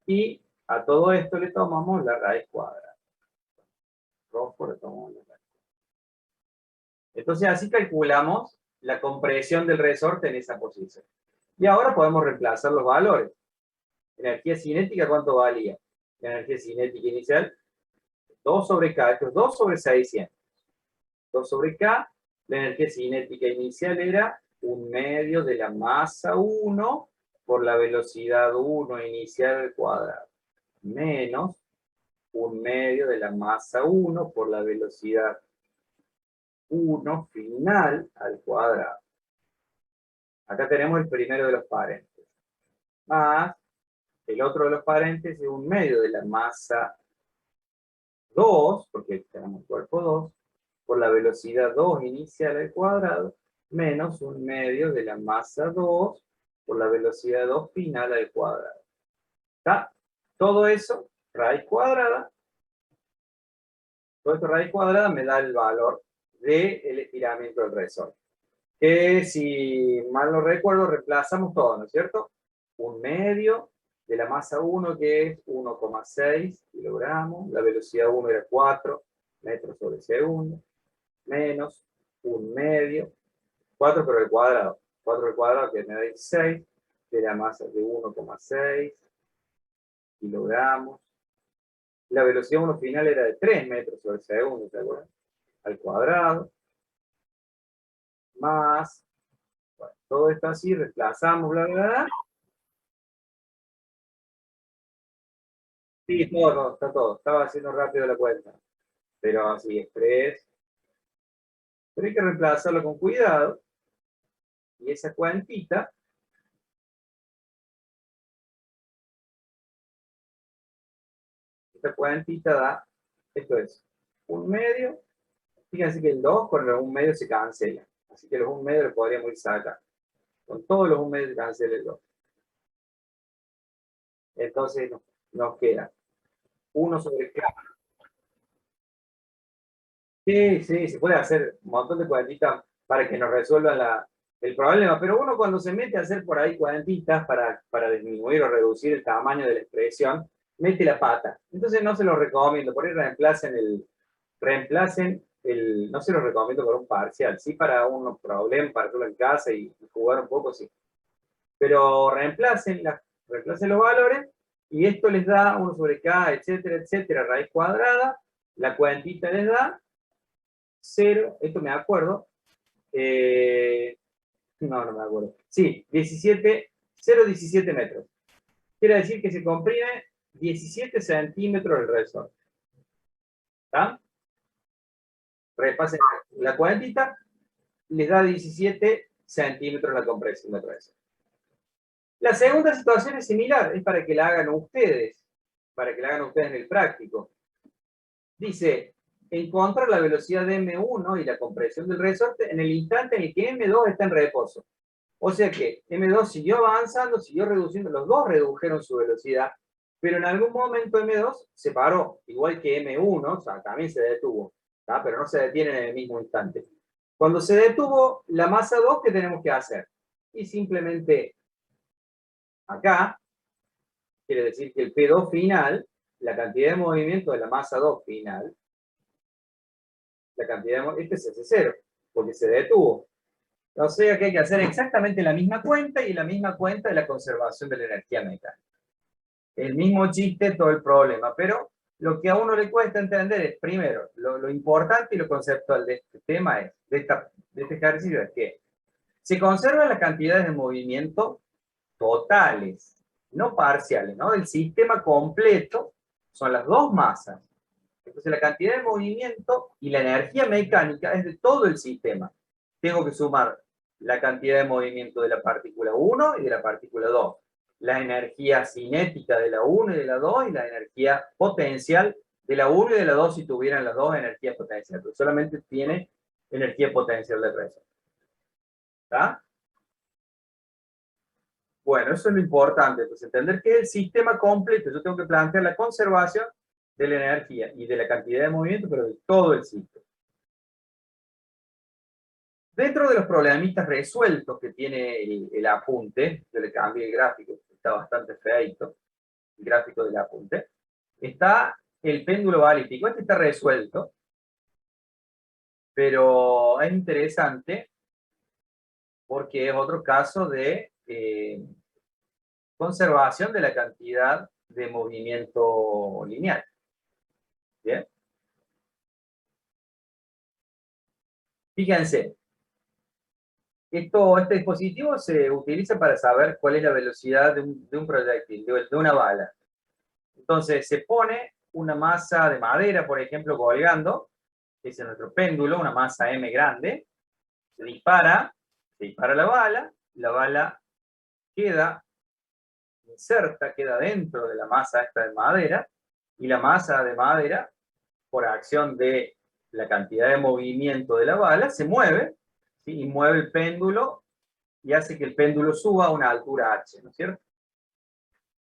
Y a todo esto le tomamos la raíz cuadrada. Rojo le tomamos la raíz. Entonces así calculamos la compresión del resorte en esa posición. Y ahora podemos reemplazar los valores. Energía cinética, ¿cuánto valía? La energía cinética inicial, 2 sobre K, esto es 2 sobre 600. 2 sobre K, la energía cinética inicial era 1/2 de la masa 1 por la velocidad 1 inicial al cuadrado, menos 1/2 de la masa 1 por la velocidad 1 final al cuadrado. Acá tenemos el primero de los paréntesis. Más el otro de los paréntesis, 1/2 de la masa 2, porque tenemos el cuerpo 2, por la velocidad 2 inicial al cuadrado, menos 1/2 de la masa 2 por la velocidad 2 final al cuadrado. ¿Está? Todo eso, raíz cuadrada. Todo esto raíz cuadrada me da el valor del estiramiento del resorte. Que si mal no recuerdo, reemplazamos todo, ¿no es cierto? 1/2 de la masa 1, que es 1,6 kilogramos. La velocidad 1 era 4 metros sobre segundo. Menos 1/2. 4 pero al cuadrado. 4 al cuadrado que me da 16. De la masa de 1,6 kilogramos. La velocidad 1 final era de 3 metros sobre segundo, ¿se acuerdan? Al cuadrado. Más, bueno, todo esto así, reemplazamos, bla, bla, bla. Sí, todo, no, está todo. Estaba haciendo rápido la cuenta. Pero así, express. Pero hay que reemplazarlo con cuidado. Y esa cuantita esta cuantita da, esto es 1/2. Fíjense que el 2 con el 1/2 se cancela. Así que los 1/2 lo podríamos ir sacar. Con todos los 1/2 se cancela el 2. Entonces nos queda 1 sobre K. Sí, sí, se puede hacer un montón de cuadrantitas para que nos resuelvan el problema, pero uno cuando se mete a hacer por ahí cuadrantitas para disminuir o reducir el tamaño de la expresión, mete la pata. Entonces no se los recomiendo, por ahí reemplacen no se los recomiendo por un parcial, sí para unos problemas, para hacerlo en casa y jugar un poco, sí. Pero reemplacen los valores, y esto les da 1 sobre K, etcétera, etcétera, raíz cuadrada, la cuantita les da 0, esto me acuerdo, no me acuerdo, sí, 0,17 metros. Quiere decir que se comprime 17 centímetros el resorte. ¿Está? Repasen la cuantita, les da 17 centímetros la compresión del resorte. La segunda situación es similar, es para que la hagan ustedes, en el práctico. Dice, encontrar la velocidad de M1 y la compresión del resorte en el instante en el que M2 está en reposo. O sea que M2 siguió avanzando, siguió reduciendo, los dos redujeron su velocidad, pero en algún momento M2 se paró, igual que M1, o sea, también se detuvo, ¿tá? Pero no se detiene en el mismo instante. Cuando se detuvo la masa 2, ¿qué tenemos que hacer? Y simplemente acá, quiere decir que el P2 final, la cantidad de movimiento de la masa 2 final, la cantidad de este es S0, porque se detuvo. O sea que hay que hacer exactamente la misma cuenta y la misma cuenta de la conservación de la energía mecánica. El mismo chiste, todo el problema, pero lo que a uno le cuesta entender es, primero, lo importante y lo conceptual de este tema es, de este ejercicio es que se conservan las cantidades de movimiento totales, no parciales, ¿no? El sistema completo son las dos masas. Entonces la cantidad de movimiento y la energía mecánica es de todo el sistema. Tengo que sumar la cantidad de movimiento de la partícula 1 y de la partícula 2. La energía cinética de la 1 y de la 2 y la energía potencial de la 1 y de la 2 si tuvieran las dos energías potenciales. Pero solamente tiene energía potencial de resorte. ¿Está? Bueno, eso es lo importante. Entonces, entender que es el sistema completo. Yo tengo que plantear la conservación de la energía y de la cantidad de movimiento, pero de todo el sistema. Dentro de los problemitas resueltos que tiene el apunte, yo le cambié el gráfico, está bastante feito, el gráfico del apunte, está el péndulo balístico. Este está resuelto, pero es interesante porque es otro caso de conservación de la cantidad de movimiento lineal. ¿Bien? Fíjense, este dispositivo se utiliza para saber cuál es la velocidad de un proyectil, de una bala. Entonces se pone una masa de madera, por ejemplo, colgando, que es nuestro péndulo, una masa M grande, se dispara la bala queda inserta, queda dentro de la masa esta de madera, y la masa de madera, por acción de la cantidad de movimiento de la bala, se mueve ¿sí? Y mueve el péndulo y hace que el péndulo suba a una altura h, ¿no es cierto?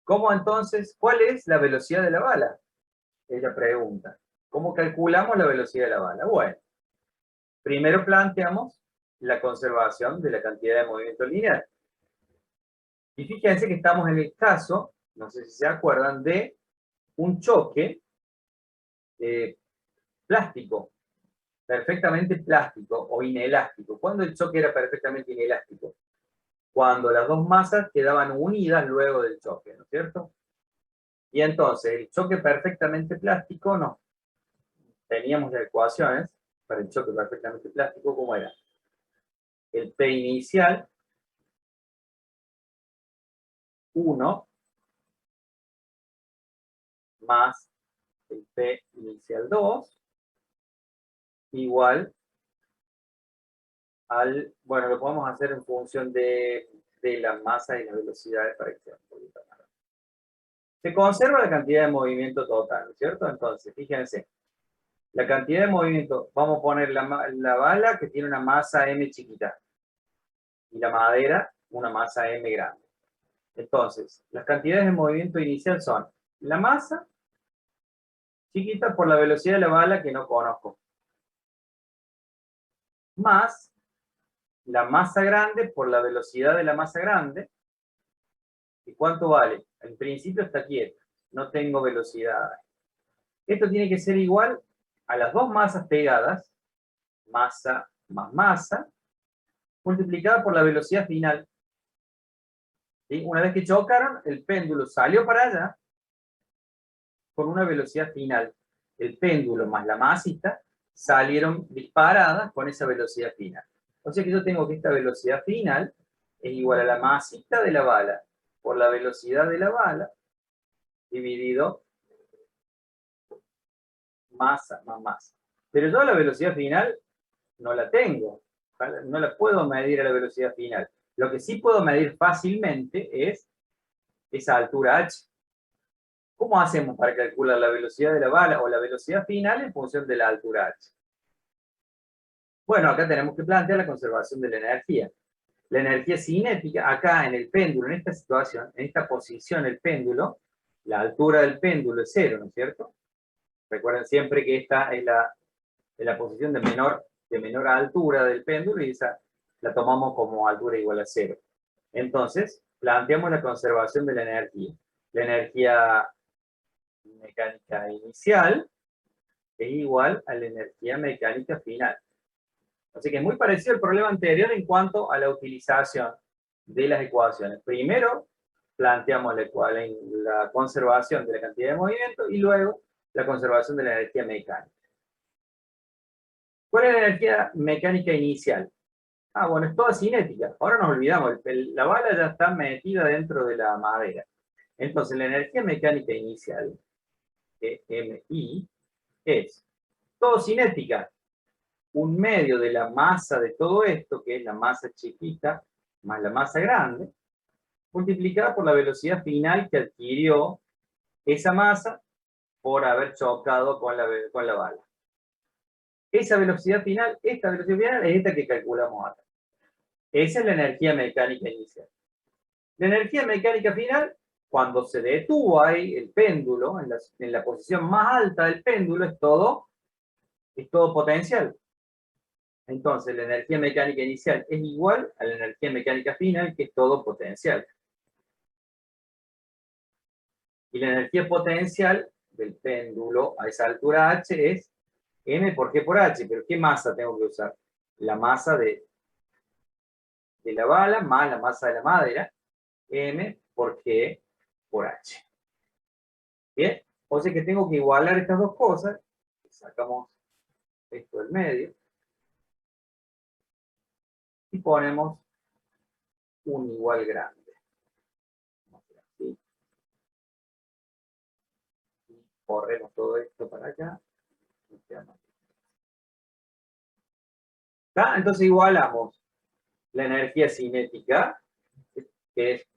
¿Cómo entonces, cuál es la velocidad de la bala? Es la pregunta. ¿Cómo calculamos la velocidad de la bala? Bueno, primero planteamos la conservación de la cantidad de movimiento lineal. Y fíjense que estamos en el caso, no sé si se acuerdan, de un choque plástico, perfectamente plástico o inelástico. ¿Cuándo el choque era perfectamente inelástico? Cuando las dos masas quedaban unidas luego del choque, ¿no es cierto? Y entonces, el choque perfectamente plástico, no. Teníamos las ecuaciones para el choque perfectamente plástico, ¿cómo era? El P inicial, 1, más el P inicial 2, igual al, bueno, lo podemos hacer en función de la masa y la velocidad para que sea un poquito más. Se conserva la cantidad de movimiento total, ¿no es cierto? Entonces, fíjense, la cantidad de movimiento, vamos a poner la bala que tiene una masa m chiquita y la madera una masa m grande. Entonces, las cantidades de movimiento inicial son la masa chiquita por la velocidad de la bala que no conozco, más la masa grande por la velocidad de la masa grande. ¿Y cuánto vale? En principio está quieto, no tengo velocidad. Esto tiene que ser igual a las dos masas pegadas, masa más masa, multiplicada por la velocidad final. ¿Sí? Una vez que chocaron, el péndulo salió para allá con una velocidad final. El péndulo más la masita salieron disparadas con esa velocidad final. O sea que yo tengo que esta velocidad final es igual a la masita de la bala por la velocidad de la bala dividido masa más masa. Pero yo la velocidad final no la tengo. No la puedo medir a la velocidad final. Lo que sí puedo medir fácilmente es esa altura h. ¿Cómo hacemos para calcular la velocidad de la bala o la velocidad final en función de la altura h? Bueno, acá tenemos que plantear la conservación de la energía. La energía cinética, acá en el péndulo, en esta situación, en esta posición, el péndulo, la altura del péndulo es 0, ¿no es cierto? Recuerden siempre que esta es la posición de menor altura del péndulo y esa la tomamos como altura igual a 0. Entonces, planteamos la conservación de la energía. La energía mecánica inicial es igual a la energía mecánica final. Así que es muy parecido al problema anterior en cuanto a la utilización de las ecuaciones. Primero, planteamos la conservación de la cantidad de movimiento y luego la conservación de la energía mecánica. ¿Cuál es la energía mecánica inicial? Ah, bueno, es toda cinética. Ahora nos olvidamos, la bala ya está metida dentro de la madera. Entonces, la energía mecánica inicial, MI, es todo cinética. Un medio de la masa de todo esto, que es la masa chiquita más la masa grande, multiplicada por la velocidad final que adquirió esa masa por haber chocado con la bala. Esa velocidad final, esta velocidad final es esta que calculamos acá. Esa es la energía mecánica inicial. La energía mecánica final, cuando se detuvo ahí el péndulo, en la posición más alta del péndulo, es todo potencial. Entonces, la energía mecánica inicial es igual a la energía mecánica final, que es todo potencial. Y la energía potencial del péndulo a esa altura h es m por g por h. ¿Pero qué masa tengo que usar? La masa de la bala más la masa de la madera, m por g por h. Bien, o sea que tengo que igualar estas dos cosas. Sacamos esto del medio. Y ponemos un igual grande. ¿Sí? Y corremos todo esto para acá. ¿Está? Entonces igualamos la energía cinética, que es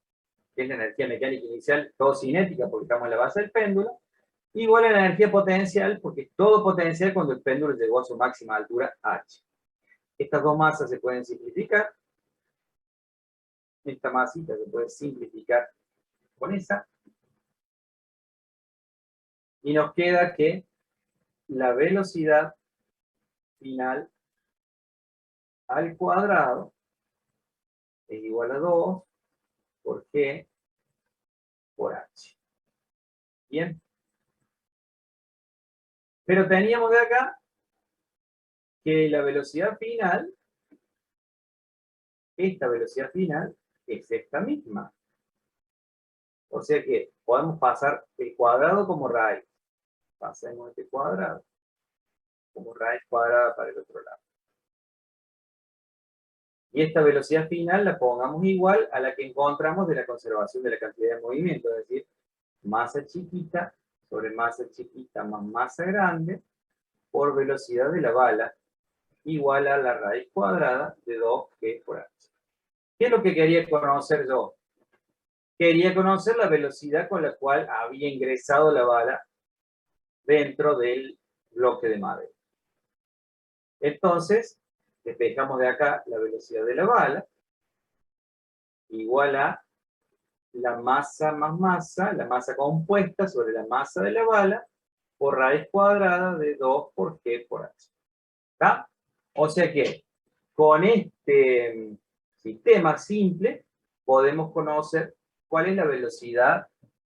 la energía mecánica inicial, todo cinética, porque estamos en la base del péndulo, igual a la energía potencial, porque es todo potencial cuando el péndulo llegó a su máxima altura h. Estas dos masas se pueden simplificar. Esta masita se puede simplificar con esa. Y nos queda que la velocidad final al cuadrado es igual a 2 por G por H. Bien. Pero teníamos de acá que la velocidad final, esta velocidad final, es esta misma. O sea que podemos pasar el cuadrado como raíz. Pasemos este cuadrado como raíz cuadrada para el otro lado. Y esta velocidad final la pongamos igual a la que encontramos de la conservación de la cantidad de movimiento, es decir, masa chiquita sobre masa chiquita más masa grande por velocidad de la bala igual a la raíz cuadrada de 2G por H. ¿Qué es lo que quería conocer yo? Quería conocer la velocidad con la cual había ingresado la bala dentro del bloque de madera. Entonces, despejamos de acá la velocidad de la bala igual a la masa más masa, la masa compuesta sobre la masa de la bala por raíz cuadrada de 2 por G por H. ¿Está? O sea que con este sistema simple podemos conocer cuál es la velocidad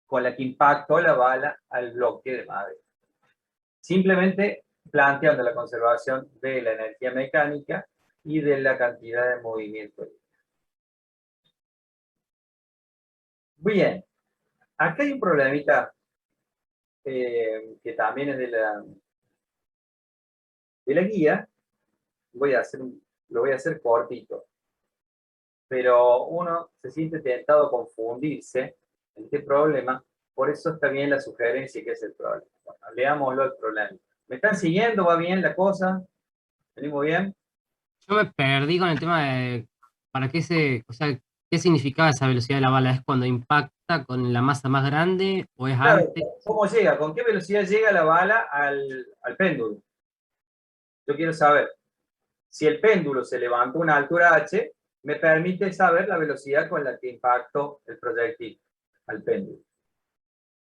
con la que impactó la bala al bloque de madera. Simplemente planteando la conservación de la energía mecánica y de la cantidad de movimiento. Bien, acá hay un problemita que también es de la guía. Lo voy a hacer cortito. Pero uno se siente tentado a confundirse en este problema, por eso está bien la sugerencia que es el problema. Bueno, leámoslo el problema. ¿Me están siguiendo? ¿Va bien la cosa? ¿Venimos bien? Yo me perdí con el tema de para qué o sea, qué significaba esa velocidad de la bala. ¿Es cuando impacta con la masa más grande o es Claro, antes? ¿cómo llega? ¿Con qué velocidad llega la bala al péndulo? Yo quiero saber si el péndulo se levantó a una altura h, me permite saber la velocidad con la que impactó el proyectil al péndulo.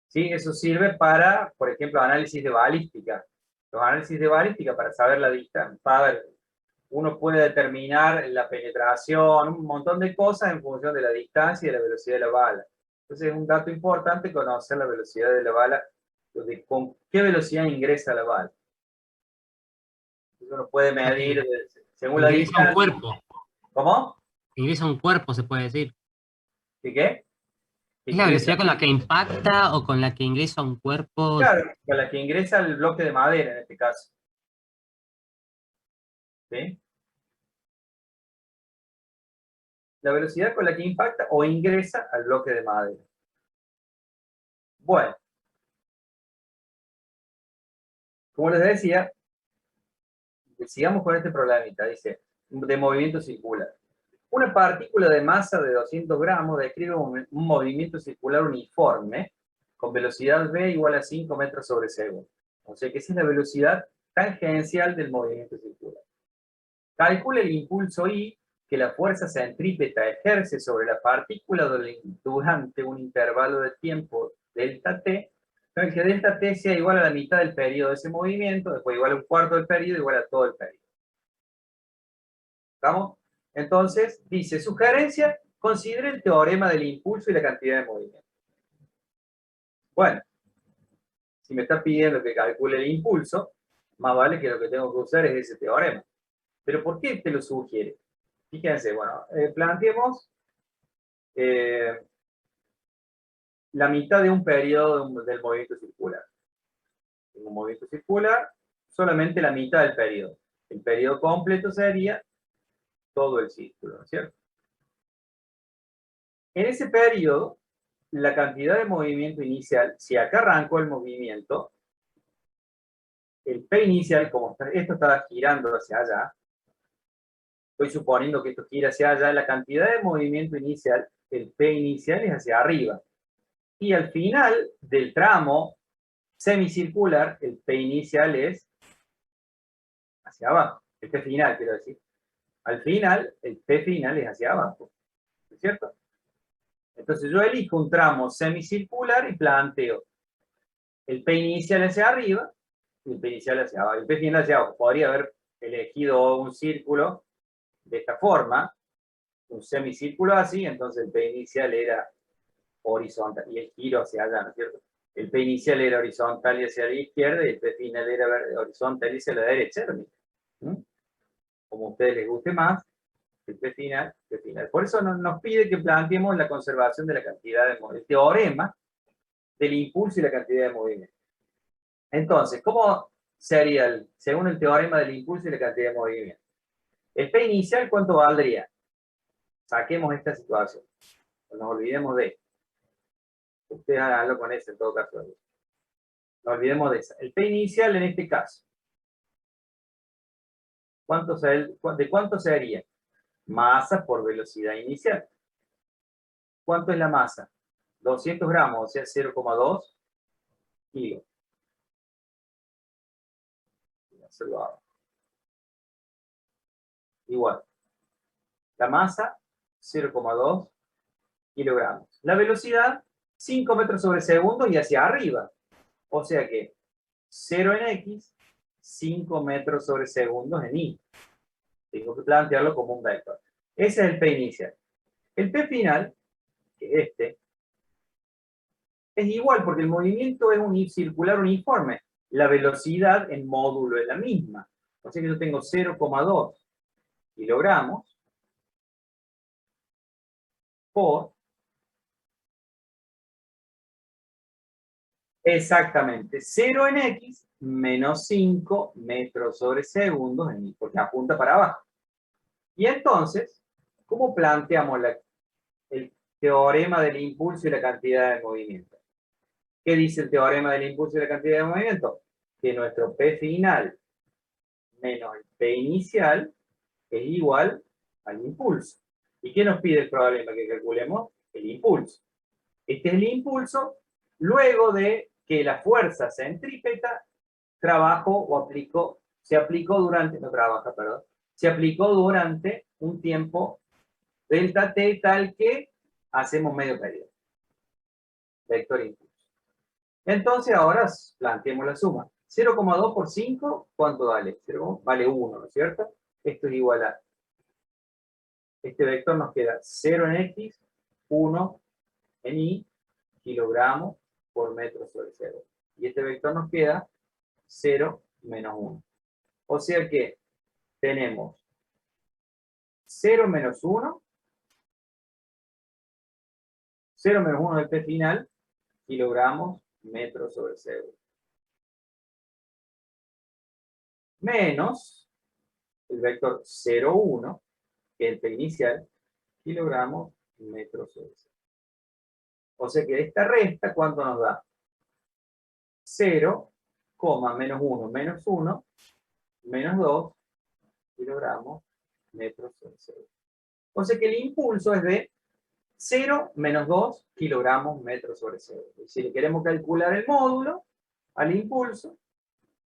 ¿Sí? Eso sirve para, por ejemplo, análisis de balística. Los análisis de balística para saber la distancia. Para ver, uno puede determinar la penetración, un montón de cosas en función de la distancia y de la velocidad de la bala. Entonces es un dato importante conocer la velocidad de la bala, de con qué velocidad ingresa la bala. Entonces uno puede medir según la Ingresa distancia. un cuerpo. ¿Cómo? Ingresa un cuerpo, se puede decir. ¿Qué? ¿Es la velocidad con la que impacta o con la que ingresa un cuerpo? Claro, con la que ingresa el bloque de madera en este caso. ¿Sí? La velocidad con la que impacta o ingresa al bloque de madera. Bueno. Como les decía, sigamos con este problemita. Dice, de movimiento circular. Una partícula de masa de 200 gramos describe un movimiento circular uniforme con velocidad v igual a 5 metros sobre segundo. O sea que esa es la velocidad tangencial del movimiento circular. Calcula el impulso I que la fuerza centrípeta ejerce sobre la partícula durante un intervalo de tiempo delta t, en que delta t sea igual a la mitad del periodo de ese movimiento, después igual a un cuarto del periodo, igual a todo el periodo. ¿Estamos? Entonces, dice, sugerencia, considere el teorema del impulso y la cantidad de movimiento. Bueno, si me está pidiendo que calcule el impulso, más vale que lo que tengo que usar es ese teorema. ¿Pero por qué te lo sugiere? Fíjense, bueno, planteemos la mitad de un periodo del movimiento circular. En un movimiento circular, solamente la mitad del periodo. El periodo completo sería todo el círculo, ¿no es cierto? En ese periodo, la cantidad de movimiento inicial, si acá arrancó el movimiento, el P inicial, como esto estaba girando hacia allá, estoy suponiendo que esto gira hacia allá, la cantidad de movimiento inicial, el P inicial es hacia arriba. Y al final del tramo semicircular, el P inicial es hacia abajo. El P final, quiero decir. Al final, el P final es hacia abajo, ¿no es cierto? Entonces yo elijo un tramo semicircular y planteo el P inicial hacia arriba y el P inicial hacia abajo. El P final hacia abajo. Podría haber elegido un círculo de esta forma, un semicírculo así, entonces el P inicial era horizontal y el giro hacia allá, ¿no es cierto? El P inicial era horizontal y hacia la izquierda y el P final era horizontal y hacia la derecha. ¿Mm? Como a ustedes les guste más, el P final, P final. Por eso nos pide que planteemos la conservación de la cantidad de movimiento, el teorema del impulso y la cantidad de movimiento. Entonces, ¿cómo sería, según el teorema del impulso y la cantidad de movimiento? El P inicial, ¿cuánto valdría? Saquemos esta situación. No nos olvidemos de esto. Ustedes háganlo con ese en todo caso. No olvidemos de esa. El P inicial en este caso. ¿De cuánto sería? Masa por velocidad inicial. ¿Cuánto es la masa? 200 gramos, o sea, 0,2 kilos. Igual. La masa, 0,2 kilogramos. La velocidad, 5 metros sobre segundo y hacia arriba. O sea que 0 en X, 5 metros sobre segundos en Y. Tengo que plantearlo como un vector. Ese es el P inicial. El P final, que es igual porque el movimiento es circular uniforme. La velocidad en módulo es la misma. O sea que yo tengo 0,2 kilogramos por... Exactamente, 0 en X menos 5 metros sobre segundos en Y, porque apunta para abajo. Y entonces, ¿cómo planteamos el teorema del impulso y la cantidad de movimiento? ¿Qué dice el teorema del impulso y la cantidad de movimiento? Que nuestro P final menos el P inicial es igual al impulso. ¿Y qué nos pide el problema? Que calculemos el impulso. Este es el impulso luego de que la fuerza centrípeta se aplicó durante un tiempo delta t tal que hacemos medio periodo. Vector impulso. Entonces ahora planteemos la suma. 0,2 por 5, ¿cuánto vale? 0, vale 1, ¿no es cierto? Esto es igual a... Este vector nos queda 0 en X, 1 en Y, kilogramos por metro sobre segundo. Y este vector nos queda 0 menos 1. O sea que tenemos 0 menos 1, 0 menos 1 del P final, kilogramos metro sobre segundo. Menos el vector 0, 1, que es el P inicial, kilogramos metro sobre segundo. O sea que esta resta, ¿cuánto nos da? 0, menos 1, menos 1, menos 2 kilogramos metros sobre segundo. O sea que el impulso es de 0 menos 2 kilogramos metros sobre segundo. Y si le queremos calcular el módulo al impulso,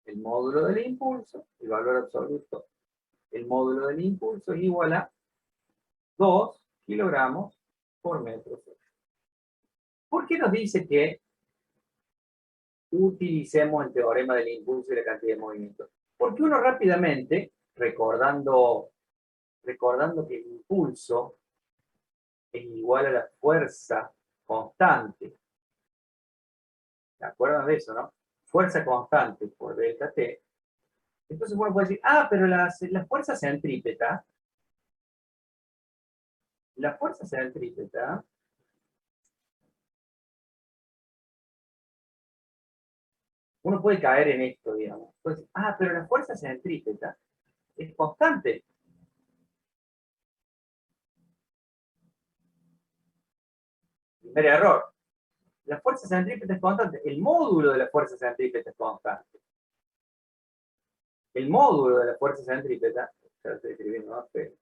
el módulo del impulso, el valor absoluto, el módulo del impulso es igual a 2 kilogramos por metro sobre segundo. ¿Por qué nos dice que utilicemos el teorema del impulso y la cantidad de movimiento? Porque uno rápidamente, recordando que el impulso es igual a la fuerza constante. ¿Se acuerdan de eso, no? Fuerza constante por delta T. Entonces uno puede decir, pero la fuerza centrípeta, uno puede caer en esto, digamos. Puede decir, pero la fuerza centrípeta es constante. Primer error. La fuerza centrípeta es constante. El módulo de la fuerza centrípeta es constante. El módulo de la fuerza centrípeta, ya lo estoy escribiendo, ¿no? Pero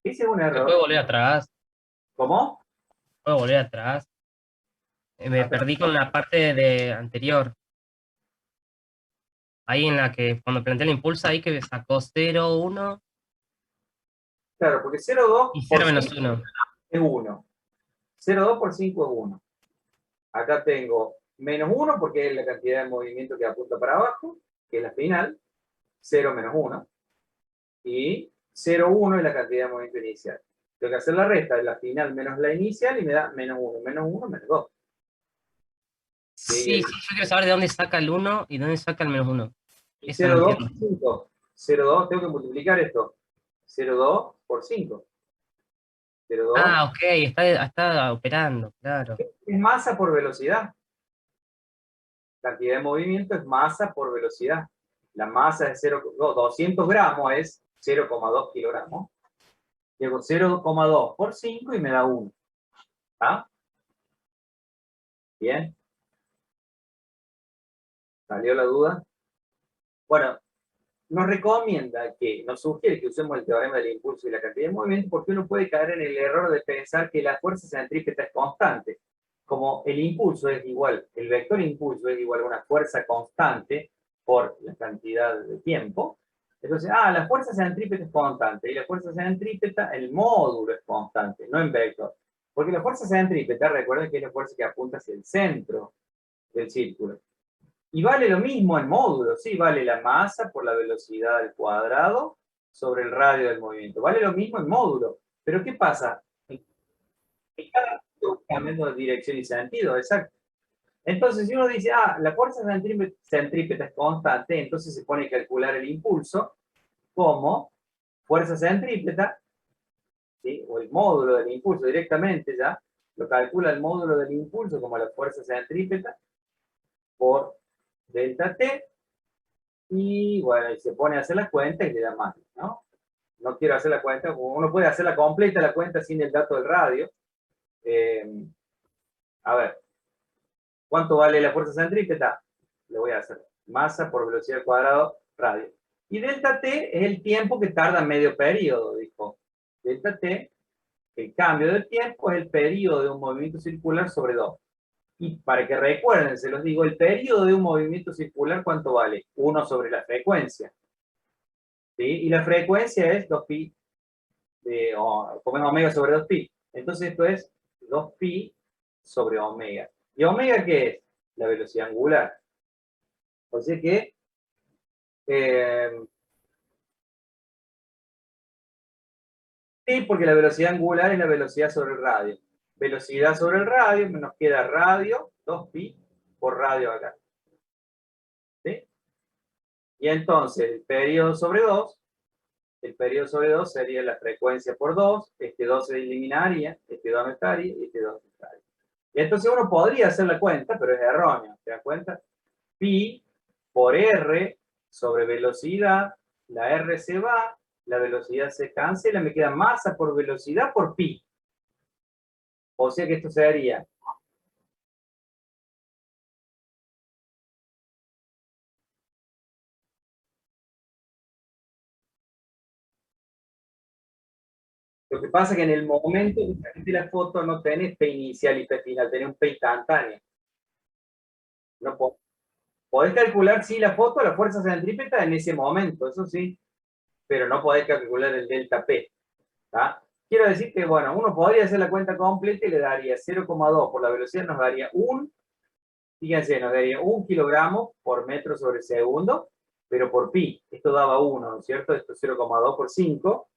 ese es un ¿Se error. puede volver atrás? ¿Cómo? ¿Puedo volver atrás? Me perdí con la parte de anterior. ahí en la que, cuando planteé el impulso, ahí que sacó 0, 1 Claro, porque 0,2 y por 0 menos 5 1. es 1. 0,2 por 5 es 1. Acá tengo menos 1 porque es la cantidad de movimiento que apunta para abajo, que es la final, 0 menos 1. Y 0,1 es la cantidad de movimiento inicial. Tengo que hacer la resta de la final menos la inicial y me da menos 1, menos 1, menos 2. Sí, sí, yo quiero saber de dónde saca el 1 y de dónde saca el menos 1. Y Eso no 0,2 entiendo. por 5. 0,2, tengo que multiplicar esto. 0,2 por 5. 0,2 Ah, ok, está operando, claro. es masa por velocidad. Cantidad de movimiento es masa por velocidad. La masa es 200 gramos es 0,2 kilogramos. Llego 0,2 por 5 y me da 1. ¿Está? Bien. ¿Salió la duda? Bueno, nos sugiere que usemos el teorema del impulso y la cantidad de movimiento porque uno puede caer en el error de pensar que la fuerza centrípeta es constante. Como el impulso es igual, el vector impulso es igual a una fuerza constante por la cantidad de tiempo, entonces, la fuerza centrípeta es constante, y la fuerza centrípeta, el módulo es constante, no en vector. Porque la fuerza centrípeta, recuerden que es la fuerza que apunta hacia el centro del círculo. Y vale lo mismo en módulo, ¿sí? Vale la masa por la velocidad al cuadrado sobre el radio del movimiento. Vale lo mismo en módulo. Pero ¿qué pasa? En cada cambiando de dirección y sentido, exacto. Entonces, si uno dice, la fuerza centrípeta es constante, entonces se pone a calcular el impulso como fuerza centrípeta, ¿sí? O el módulo del impulso directamente ya, lo calcula el módulo del impulso como la fuerza centrípeta por delta T, y bueno, y se pone a hacer la cuenta y le da más, ¿no? No quiero hacer la cuenta, uno puede hacer la completa la cuenta sin el dato del radio. A ver, ¿cuánto vale la fuerza centrípeta? Le voy a hacer masa por velocidad al cuadrado, radio. Y delta T es el tiempo que tarda medio periodo, dijo. Delta T, el cambio de tiempo es el periodo de un movimiento circular sobre 2. Y para que recuerden, se los digo, el periodo de un movimiento circular, ¿cuánto vale? 1 sobre la frecuencia. ¿Sí? Y la frecuencia es 2pi, como es omega sobre 2pi. Entonces esto es 2pi sobre omega. ¿Y omega qué es? La velocidad angular. O sea que sí, porque la velocidad angular es la velocidad sobre el radio. Velocidad sobre el radio, nos queda radio, 2pi por radio acá. ¿Sí? Y entonces el periodo sobre 2, el periodo sobre 2 sería la frecuencia por 2, este 2 se eliminaría, este 2 no estaría y este 2 no estaría. Y entonces uno podría hacer la cuenta, pero es erróneo, ¿te das cuenta? Pi por R sobre velocidad, la R se va, la velocidad se cancela, me queda masa por velocidad por pi. O sea que esto sería lo que pasa es que en el momento que sacaste la foto no tenés P inicial y P final, tenés un P instantáneo. No podés calcular, sí, la foto, la fuerza centrípeta en ese momento, eso sí, pero no podés calcular el delta P. ¿Tá? Quiero decir que, bueno, uno podría hacer la cuenta completa y le daría 0,2 por la velocidad, nos daría fíjense, nos daría 1 kilogramo por metro sobre segundo, pero por pi, esto daba 1, ¿no es cierto? Esto es 0,2 por 5.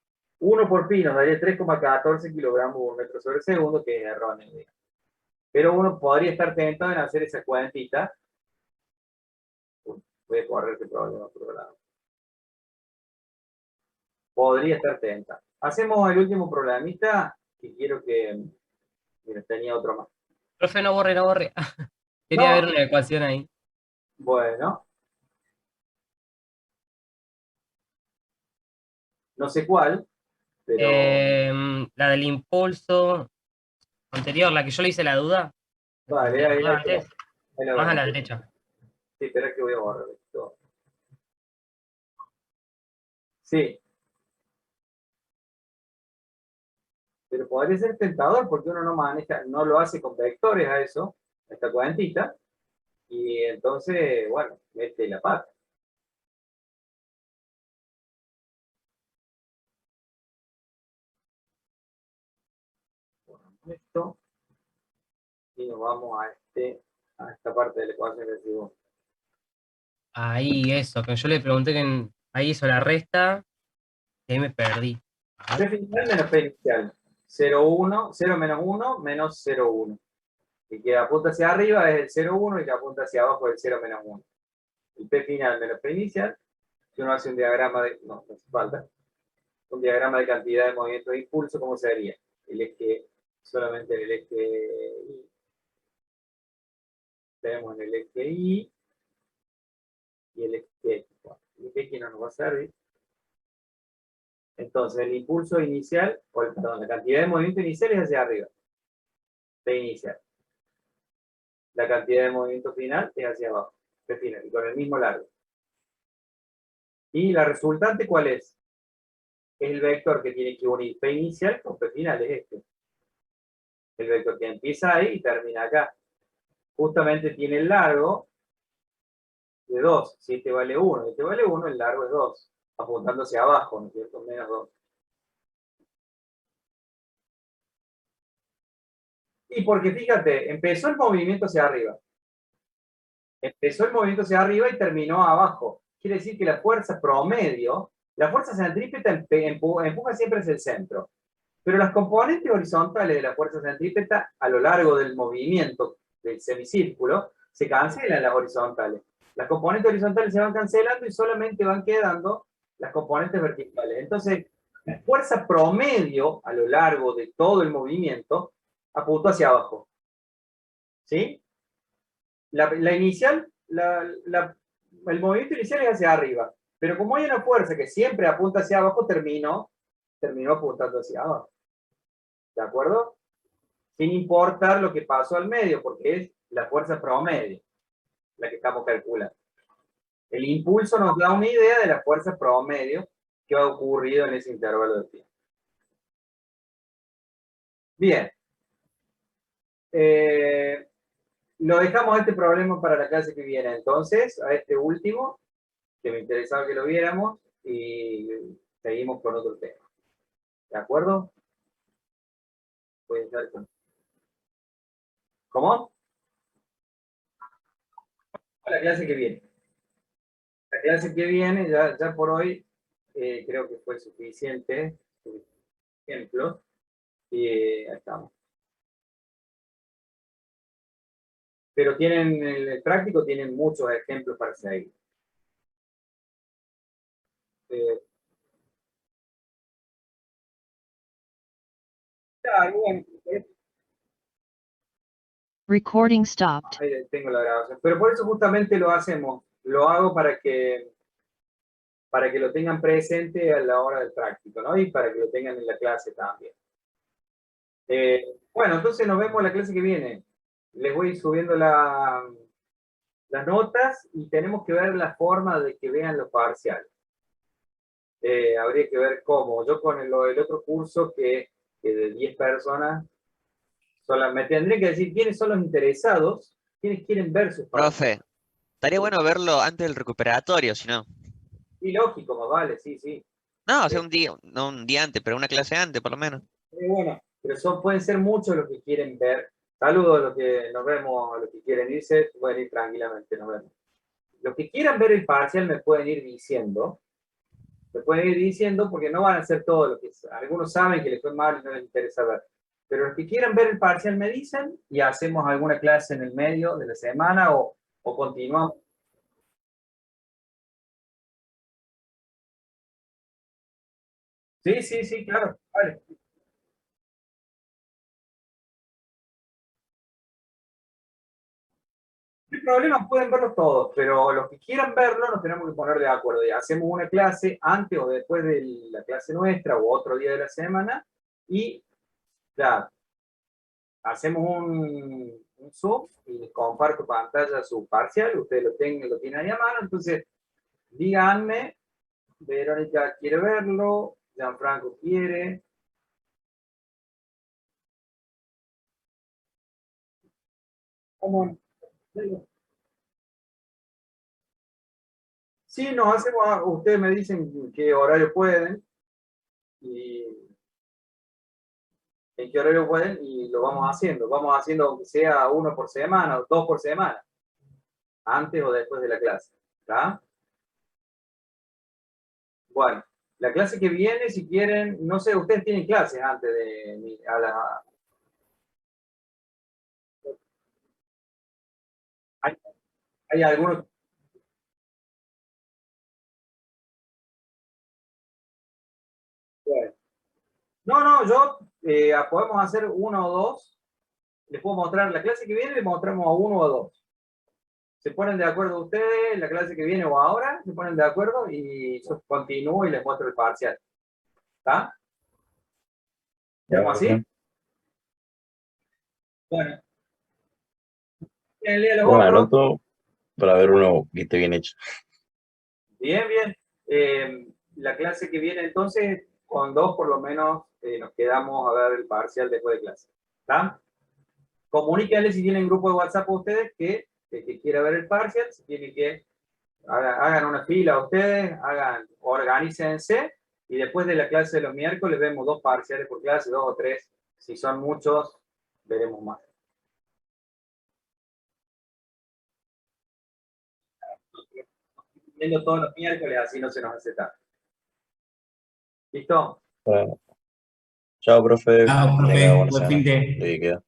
1 por pi nos daría 3,14 kilogramos por metro sobre segundo, que es erróneo, digamos. Pero uno podría estar tentado en hacer esa cuentita. Voy a correr este problema por otro lado. Podría estar tentado. Hacemos el último problemita, que quiero que... Mira, tenía otro más. Profe, no borre, no borre. Quería No. ver una ecuación ahí. Bueno. No sé cuál, pero... La del impulso anterior, la que yo le hice la duda. Vale, ahí Antes, la más a la vemos. derecha. Sí, espera que voy a borrar esto. Sí. Pero podría ser tentador porque uno no maneja, no lo hace con vectores a eso, esta cuadrantita, y entonces, bueno, mete la pata. esto y nos vamos a esta parte de la ecuación que decimos. Ahí, eso, que yo le pregunté ahí hizo la resta, y ahí me perdí. A ver. P final menos P inicial. 0, 1, 0 menos 1 menos 0, 1. El que apunta hacia arriba es el 0, 1 y el que apunta hacia abajo es el 0 menos 1. El P final menos P inicial. Si uno hace un diagrama de... No hace falta. Un diagrama de cantidad de movimiento de impulso, ¿cómo sería? El eje, solamente en el eje Y. Tenemos en el eje Y y el eje X. El eje X no nos va a servir. Entonces, el impulso inicial, perdón, la cantidad de movimiento inicial es hacia arriba. P inicial. La cantidad de movimiento final es hacia abajo. P final, y con el mismo largo. ¿Y la resultante cuál es? Es el vector que tiene que unir P inicial con P final, es este. El vector que empieza ahí y termina acá. Justamente tiene el largo de 2. Si este vale 1 y este vale 1, el largo es 2. Apuntando hacia abajo, ¿no es cierto? Menos 2. Y porque fíjate, empezó el movimiento hacia arriba. Empezó el movimiento hacia arriba y terminó abajo. Quiere decir que la fuerza promedio, la fuerza centrípeta empuja siempre hacia el centro. Pero las componentes horizontales de la fuerza centrípeta a lo largo del movimiento del semicírculo se cancelan las horizontales. Las componentes horizontales se van cancelando y solamente van quedando las componentes verticales. Entonces, la fuerza promedio a lo largo de todo el movimiento apuntó hacia abajo. ¿Sí? La inicial, el movimiento inicial es hacia arriba. Pero como hay una fuerza que siempre apunta hacia abajo, terminó apuntando hacia abajo. ¿De acuerdo? Sin importar lo que pasó al medio, porque es la fuerza promedio la que estamos calculando. El impulso nos da una idea de la fuerza promedio que ha ocurrido en ese intervalo de tiempo. Bien. Lo dejamos este problema para la clase que viene, entonces, a este último, que me interesaba que lo viéramos, y seguimos con otro tema. ¿De acuerdo? Puede ser con... ¿Cómo? La clase que viene. La clase que viene, ya por hoy, creo que fue suficiente. Ejemplos. Y ahí estamos. Pero en el práctico tienen muchos ejemplos para seguir. Bueno, Recording stopped. ahí tengo la grabación. Pero por eso justamente lo hacemos. Lo hago para que lo tengan presente a la hora del práctico, ¿no? Y para que lo tengan en la clase también. Bueno, entonces nos vemos en la clase que viene. Les voy subiendo las notas y tenemos que ver la forma de que vean los parciales. Habría que ver cómo. Yo con el otro curso que de 10 personas, me tendré que decir quiénes son los interesados, quiénes quieren ver sus parciales. Profe, estaría bueno verlo antes del recuperatorio, si no. Sí, lógico, más vale, sí, sí. No, o sea, un día, no un día antes, pero una clase antes, por lo menos. Bueno, pero pueden ser muchos los que quieren ver. Saludos a los que nos vemos, a los que quieren irse, pueden ir tranquilamente, nos vemos. Los que quieran ver el parcial me pueden ir diciendo. Me pueden ir diciendo porque no van a ser todos los que... Algunos saben que les fue mal y no les interesa ver. Pero los que quieran ver el parcial me dicen y hacemos alguna clase en el medio de la semana o continuamos. Sí, sí, sí, claro. Vale. No hay problema, pueden verlos todos, pero los que quieran verlo nos tenemos que poner de acuerdo. Ya hacemos una clase antes o después de la clase nuestra o otro día de la semana y ya hacemos un Zoom y les comparto pantalla su parcial. Ustedes lo tienen ahí a mano, entonces díganme, Verónica quiere verlo, Gianfranco quiere. ¿Cómo? Sí, nos hacemos, ustedes me dicen qué horario pueden y en qué horario pueden y lo vamos haciendo. Vamos haciendo aunque sea 1 por semana o 2 por semana, antes o después de la clase. ¿Está? Bueno, la clase que viene, si quieren, no sé, ustedes tienen clases antes de ¿Hay algunos? Bueno. No, yo podemos hacer 1 o 2. Les puedo mostrar la clase que viene, les mostramos a 1 o 2. Se ponen de acuerdo ustedes, la clase que viene o ahora, se ponen de acuerdo y yo continúo y les muestro el parcial. ¿Está? ¿Estamos así? Bueno. Bien, lea los Bueno, otros. anoto para ver uno que esté bien hecho. Bien, bien. La clase que viene entonces, con 2 por lo menos, nos quedamos a ver el parcial después de clase. ¿Está? Comuníquenle si tienen grupo de WhatsApp a ustedes que el que quiera ver el parcial, si tienen que hagan una fila ustedes, organícense y después de la clase de los miércoles vemos 2 parciales por clase, 2 o 3. Si son muchos, veremos más. Viendo todos los miércoles, así no se nos hace tarde. ¿Listo? Bueno. Chao, profe. Chao, Que tenga profe. buena Buen semana. fin de. Lo que queda.